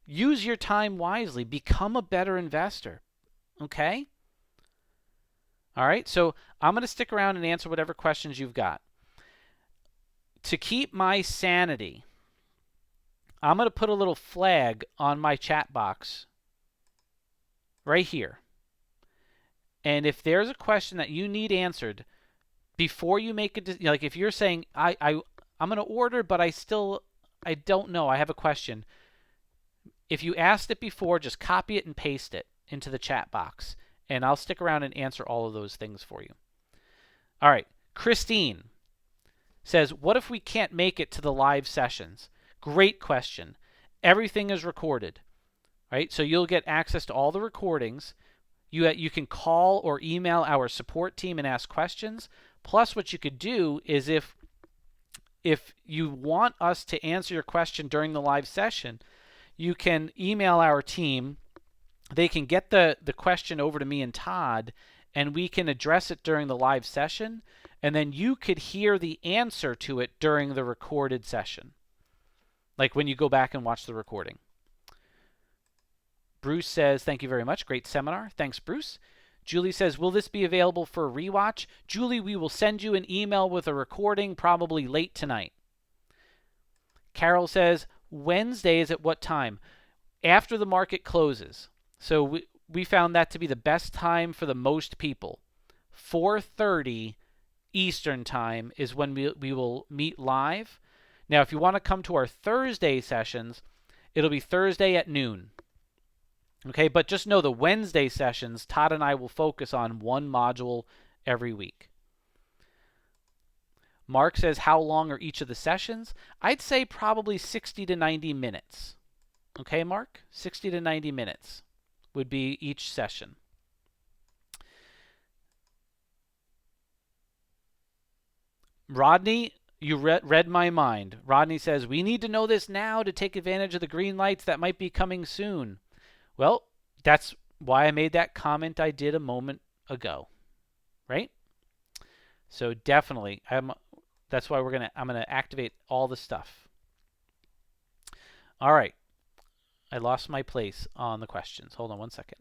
use your time wisely. Become a better investor. Okay? All right, so I'm going to stick around and answer whatever questions you've got. To keep my sanity, I'm going to put a little flag on my chat box right here. And if there's a question that you need answered before you make a decision, like if you're saying, I'm going to order, but I don't know, I have a question. If you asked it before, just copy it and paste it into the chat box. And I'll stick around and answer all of those things for you. All right, Christine says, what if we can't make it to the live sessions? Great question. Everything is recorded, right? So you'll get access to all the recordings. You can call or email our support team and ask questions. Plus, what you could do is if you want us to answer your question during the live session, you can email our team. They can get the question over to me and Todd, and we can address it during the live session, and then you could hear the answer to it during the recorded session, like when you go back and watch the recording. Bruce says, thank you very much. Great seminar. Thanks, Bruce. Julie says, will this be available for a rewatch? Julie, we will send you an email with a recording probably late tonight. Carol says, Wednesdays at what time? After the market closes. So we found that to be the best time for the most people. 4:30 Eastern time is when we will meet live. Now, if you want to come to our Thursday sessions, it'll be Thursday at noon. Okay, but just know the Wednesday sessions, Todd and I will focus on one module every week. Mark says, how long are each of the sessions? I'd say probably 60 to 90 minutes. Okay, Mark? 60 to 90 minutes would be each session. Rodney, you read my mind. Rodney says, we need to know this now to take advantage of the green lights that might be coming soon. Well, that's why I made that comment I did a moment ago, right? So definitely, that's why I'm gonna activate all the stuff. All right, I lost my place on the questions. Hold on one second.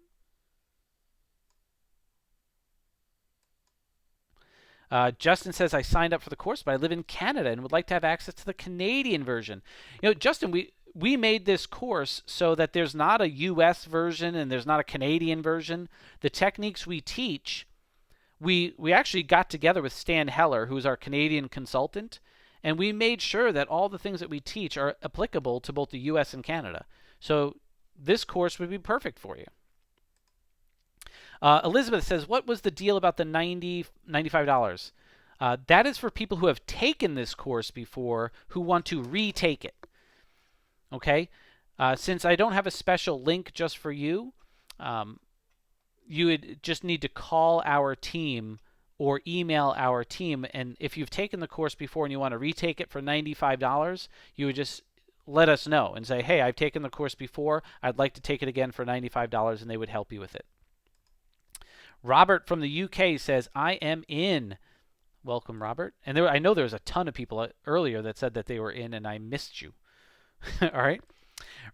Justin says, I signed up for the course, but I live in Canada and would like to have access to the Canadian version. You know, Justin, we made this course so that there's not a US version and there's not a Canadian version. The techniques we teach, we actually got together with Stan Heller, who's our Canadian consultant, and we made sure that all the things that we teach are applicable to both the US and Canada. So this course would be perfect for you. Elizabeth says, what was the deal about the $95? That is for people who have taken this course before who want to retake it. Okay? Since I don't have a special link just for you, you would just need to call our team or email our team. And if you've taken the course before and you want to retake it for $95, you would just let us know and say, hey, I've taken the course before. I'd like to take it again for $95, and they would help you with it. Robert from the UK says, I am in. Welcome, Robert. And I know there was a ton of people earlier that said that they were in, and I missed you. All right.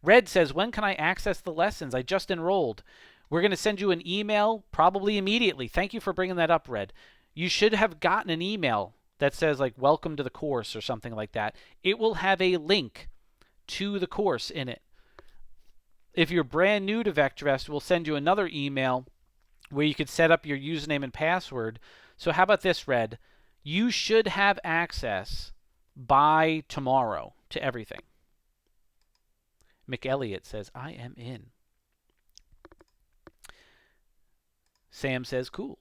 Red says, when can I access the lessons? I just enrolled. We're going to send you an email probably immediately. Thank you for bringing that up, Red. You should have gotten an email that says, like, welcome to the course or something like that. It will have a link to the course in it. If you're brand new to VectorVest, we'll send you another email where you could set up your username and password. So how about this, Red? You should have access by tomorrow to everything. McElliott says, I am in. Sam says, cool.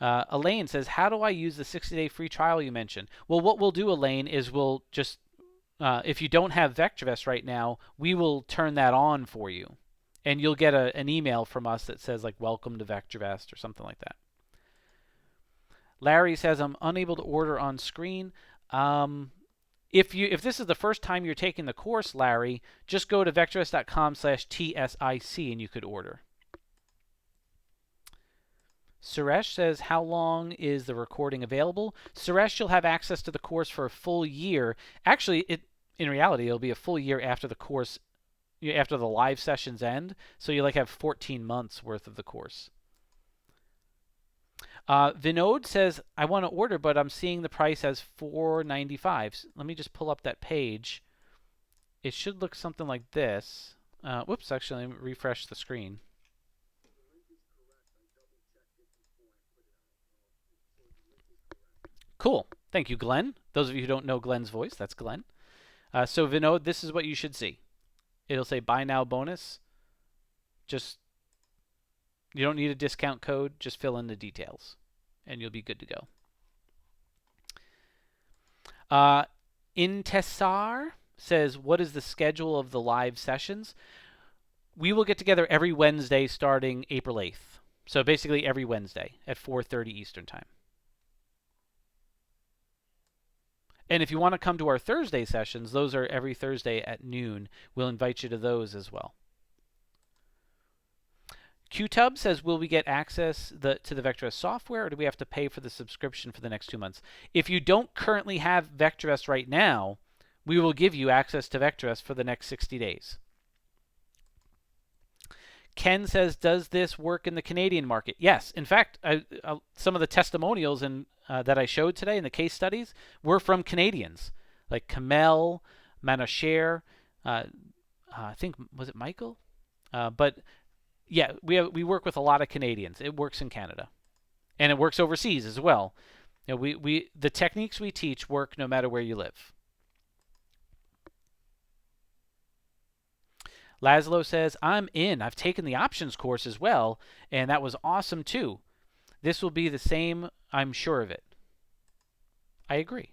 Elaine says, how do I use the 60-day free trial you mentioned? Well, what we'll do, Elaine, is we'll just, if you don't have VectorVest right now, we will turn that on for you. And you'll get an email from us that says, like, welcome to VectorVest or something like that. Larry says, I'm unable to order on screen. If this is the first time you're taking the course, Larry, just go to vectorvest.com/TSIC and you could order. Suresh says, how long is the recording available? Suresh, you'll have access to the course for a full year. Actually, in reality, it'll be a full year after the course, after the live sessions end. So you have 14 months worth of the course. Vinod says, I want to order, but I'm seeing the price as $4.95. Let me just pull up that page. It should look something like this. Whoops, actually, let me refresh the screen. Cool. Thank you, Glenn. Those of you who don't know Glenn's voice, that's Glenn. So Vinod, this is what you should see. It'll say buy now bonus. You don't need a discount code. Just fill in the details, and you'll be good to go. Intesar says, what is the schedule of the live sessions? We will get together every Wednesday starting April 8th. So basically every Wednesday at 4:30 Eastern Time. And if you want to come to our Thursday sessions, those are every Thursday at noon. We'll invite you to those as well. QTub says, will we get access to the VectorVest software, or do we have to pay for the subscription for the next 2 months? If you don't currently have VectorVest right now, we will give you access to VectorVest for the next 60 days. Ken says, does this work in the Canadian market? Yes. In fact, some of the testimonials that I showed today in the case studies were from Canadians, like Kamel, Manacher, I think, was it Michael? But yeah, we work with a lot of Canadians. It works in Canada, and it works overseas as well. The techniques we teach work no matter where you live. Laszlo says, I'm in. I've taken the options course as well, and that was awesome too. This will be the same, I'm sure of it. I agree.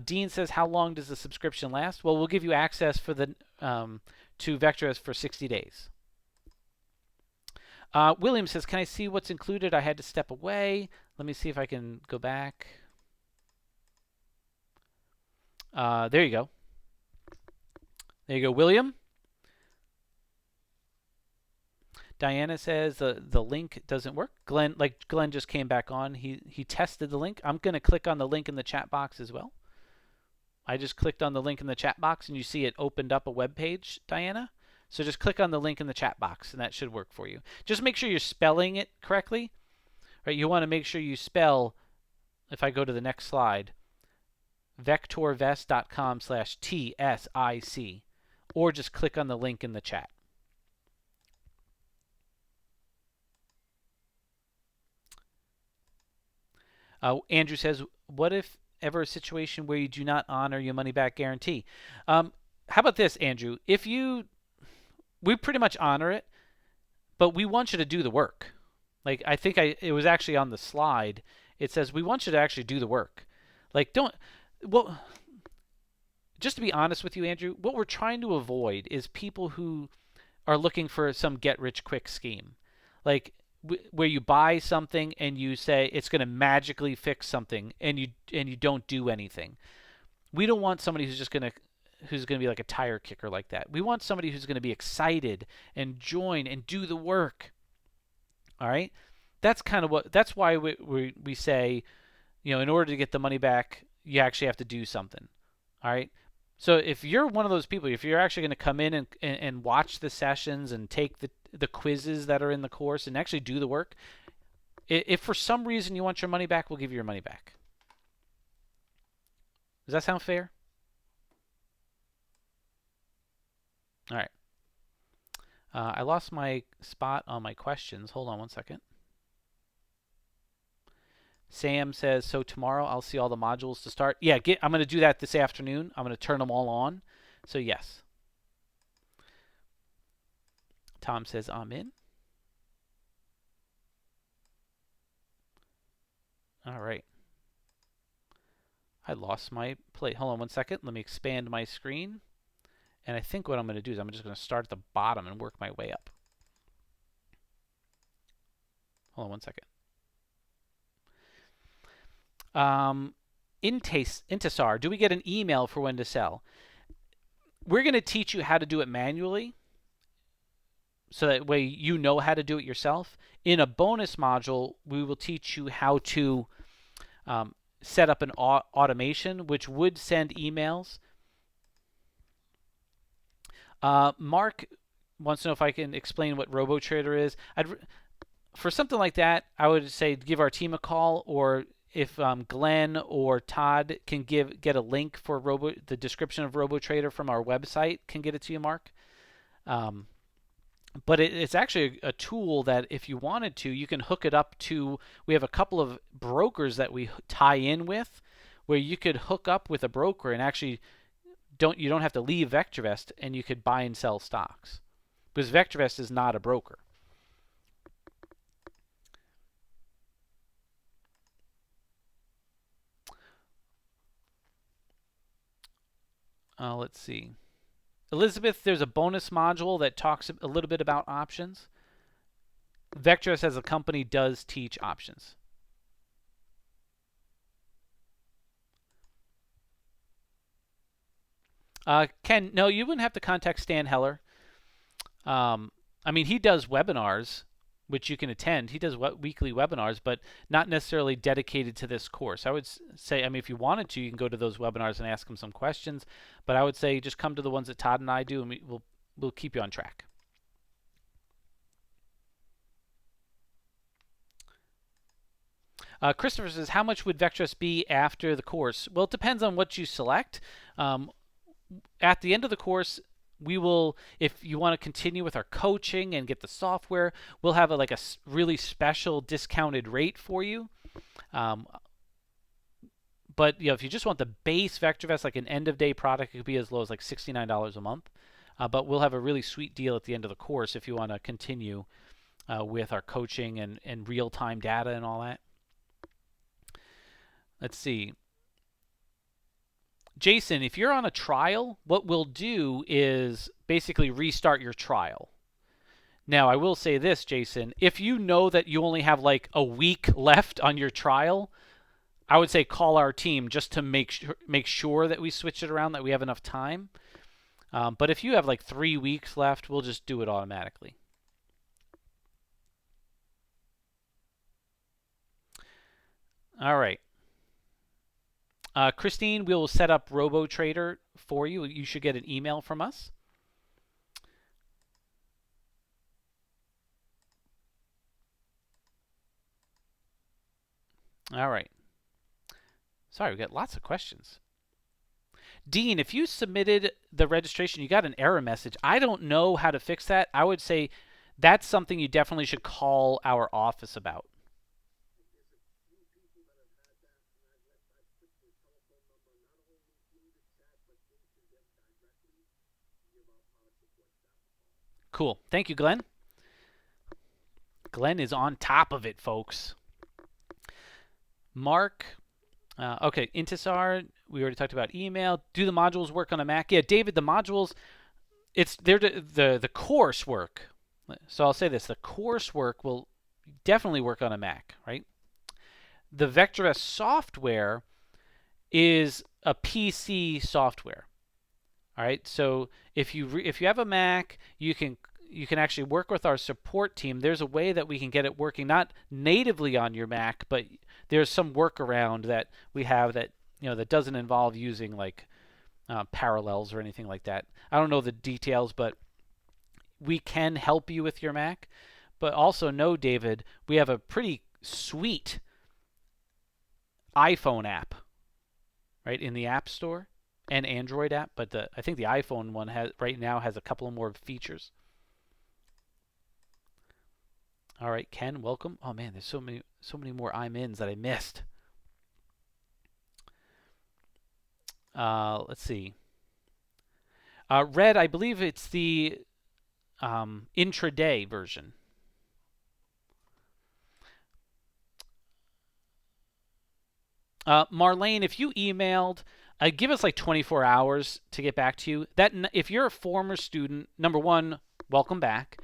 Dean says, how long does the subscription last? Well, we'll give you access for to VectorVest for 60 days. William says, can I see what's included? I had to step away. Let me see if I can go back. There you go. There you go, William. Diana says the link doesn't work. Glenn just came back on. He tested the link. I'm going to click on the link in the chat box as well. I just clicked on the link in the chat box, and you see it opened up a web page, Diana. So just click on the link in the chat box, and that should work for you. Just make sure you're spelling it correctly. Right? You want to make sure you spell, if I go to the next slide, vectorvest.com/TSIC, or just click on the link in the chat. Andrew says, what if ever a situation where you do not honor your money back guarantee? How about this, Andrew? We pretty much honor it, but we want you to do the work. Like, I think it was actually on the slide. It says we want you to actually do the work. Like, just to be honest with you, Andrew, what we're trying to avoid is people who are looking for some get-rich-quick scheme. Like, where you buy something and you say it's going to magically fix something, and you don't do anything. We don't want somebody who's going to be like a tire kicker like that. We want somebody who's going to be excited and join and do the work. All right? That's why we say, in order to get the money back, you actually have to do something. All right? So if you're one of those people, if you're actually going to come in and watch the sessions and take the quizzes that are in the course and actually do the work, if for some reason you want your money back, we'll give you your money back. Does that sound fair? All right. I lost my spot on my questions. Hold on one second. Sam says, so tomorrow I'll see all the modules to start. Yeah, I'm going to do that this afternoon. I'm going to turn them all on. So yes. Tom says, I'm in. All right. I lost my plate. Hold on one second. Let me expand my screen. And I think what I'm going to do is I'm just going to start at the bottom and work my way up. Hold on one second. Intisar, do we get an email for when to sell? We're going to teach you how to do it manually, so that way you know how to do it yourself. In a bonus module, we will teach you how to set up an automation, which would send emails. Mark wants to know if I can explain what RoboTrader is. For something like that, I would say give our team a call, or if Glenn or Todd can get a link for the description of RoboTrader from our website, can get it to you, Mark. But it's actually a tool that if you wanted to, you can hook it up to. We have a couple of brokers that we tie in with, where you could hook up with a broker and actually you don't have to leave VectorVest, and you could buy and sell stocks, because VectorVest is not a broker. Let's see. Elizabeth, there's a bonus module that talks a little bit about options. VectorVest as a company does teach options. Ken, no, you wouldn't have to contact Stan Heller. I mean, he does webinars, which you can attend. He does weekly webinars, but not necessarily dedicated to this course. I would say, I mean, if you wanted to, you can go to those webinars and ask him some questions. But I would say just come to the ones that Todd and I do, and we'll keep you on track. Christopher says, how much would VectorVest be after the course? Well, it depends on what you select. At the end of the course, we will, if you want to continue with our coaching and get the software, we'll have a really special discounted rate for you. But if you just want the base VectorVest, like an end-of-day product, it could be as low as like $69 a month. But we'll have a really sweet deal at the end of the course if you want to continue with our coaching and real-time data and all that. Let's see. Jason, if you're on a trial, what we'll do is basically restart your trial. Now, I will say this, Jason. If you know that you only have like a week left on your trial, I would say call our team just to make sure that we switch it around, that we have enough time. But if you have like 3 weeks left, we'll just do it automatically. All right. Christine, we will set up RoboTrader for you. You should get an email from us. All right. Sorry, we got lots of questions. Dean, if you submitted the registration, you got an error message. I don't know how to fix that. I would say that's something you definitely should call our office about. Cool. Thank you, Glenn. Glenn is on top of it, folks. Mark. Okay, Intisar, we already talked about email. Do the modules work on a Mac? Yeah, David, the modules, they're the coursework. So I'll say this, the coursework will definitely work on a Mac, right? The VectorVest software is a PC software. All right, so if you have a Mac, you can actually work with our support team. There's a way that we can get it working, not natively on your Mac, but there's some workaround that we have that that doesn't involve using like parallels or anything like that. I don't know the details, but we can help you with your Mac. But also know, David, we have a pretty sweet iPhone app, right, in the App Store, and Android app, but I think the iPhone one right now has a couple of more features. All right, Ken, welcome. Oh man, there's so many more I'm-ins that I missed. Let's see. Red, I believe it's the intraday version. Marlene, if you emailed, give us like 24 hours to get back to you. If you're a former student, number one, welcome back.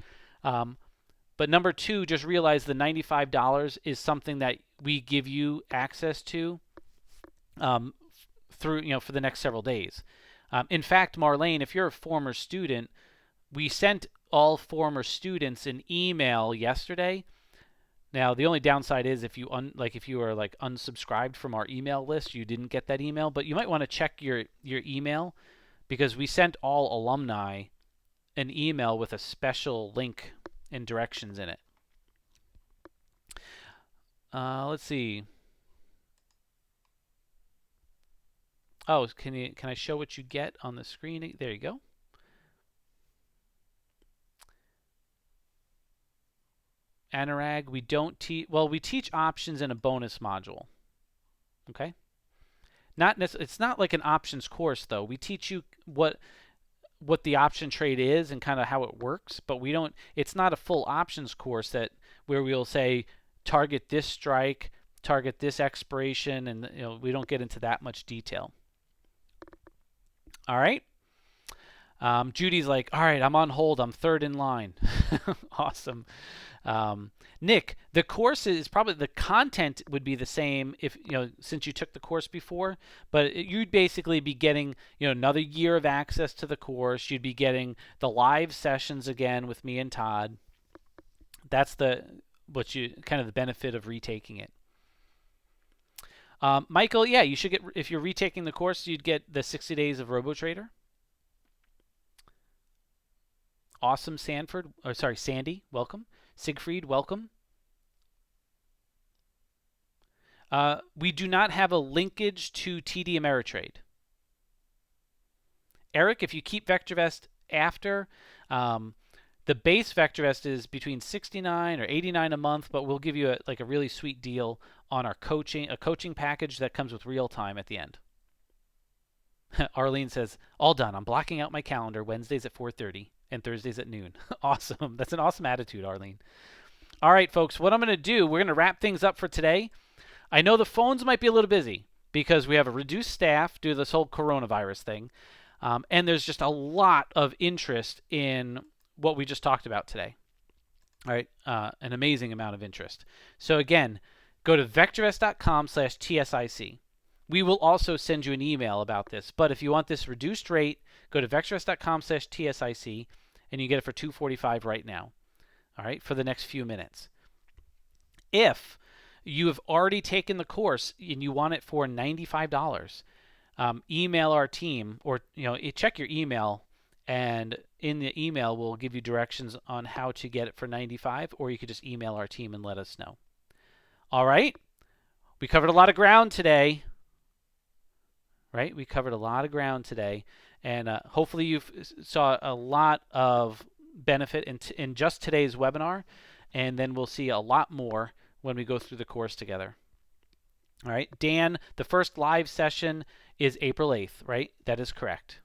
But number two, just realize the $95 is something that we give you access to through for the next several days. In fact, Marlene, if you're a former student, we sent all former students an email yesterday. Now, the only downside is if you if you are like unsubscribed from our email list, you didn't get that email. But you might want to check your email, because we sent all alumni an email with a special link and directions in it. Let's see. Oh, can I show what you get on the screen? There you go. Anurag, we don't teach. Well, we teach options in a bonus module. Okay. It's not like an options course though. We teach you what the option trade is and kind of how it works, but we don't. It's not a full options course where we'll say target this strike, target this expiration, and we don't get into that much detail. All right. Judy's like, all right, I'm on hold. I'm third in line. Awesome. Nick, the course is probably, the content would be the same if since you took the course before, but you'd basically be getting another year of access to the course. You'd be getting the live sessions again with me and Todd. That's the benefit of retaking it. Michael, yeah, you should get, if you're retaking the course, you'd get the 60 days of RoboTrader. Awesome, Sandy, welcome. Siegfried, welcome. We do not have a linkage to TD Ameritrade. Eric, if you keep VectorVest after, the base VectorVest is between $69 or $89 a month, but we'll give you a really sweet deal on our a coaching package that comes with real time at the end. Arlene says, all done. I'm blocking out my calendar Wednesdays at 4:30 and Thursdays at noon. Awesome. That's an awesome attitude, Arlene. All right, folks, what I'm going to do, we're going to wrap things up for today. I know the phones might be a little busy because we have a reduced staff due to this whole coronavirus thing. And there's just a lot of interest in what we just talked about today. All right, an amazing amount of interest. So again, go to vectorvest.com/TSIC. We will also send you an email about this, but if you want this reduced rate, go to vectorvest.com/TSIC and you get it for $245 right now. All right, for the next few minutes. If you have already taken the course and you want it for $95, email our team, or check your email, and in the email we'll give you directions on how to get it for $95, or you could just email our team and let us know. All right, we covered a lot of ground today. Right, we covered a lot of ground today, and hopefully you saw a lot of benefit in just today's webinar, and then we'll see a lot more when we go through the course together. All right, Dan, the first live session is April 8th, right? That is correct.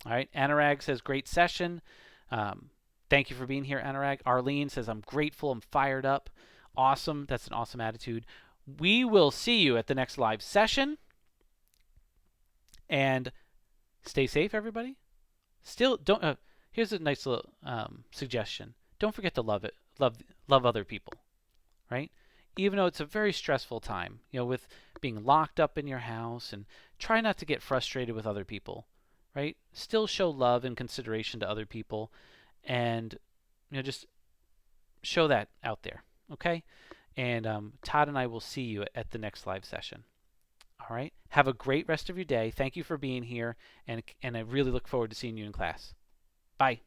All right, Anurag says, great session. Thank you for being here, Anurag. Arlene says, I'm grateful, I'm fired up. Awesome, that's an awesome attitude. We will see you at the next live session. And stay safe, everybody. Still, don't. Here's a nice little suggestion. Don't forget to love other people, right? Even though it's a very stressful time, with being locked up in your house, and try not to get frustrated with other people, right? Still show love and consideration to other people, and just show that out there, okay? And Todd and I will see you at the next live session. All right. Have a great rest of your day. Thank you for being here, and I really look forward to seeing you in class. Bye.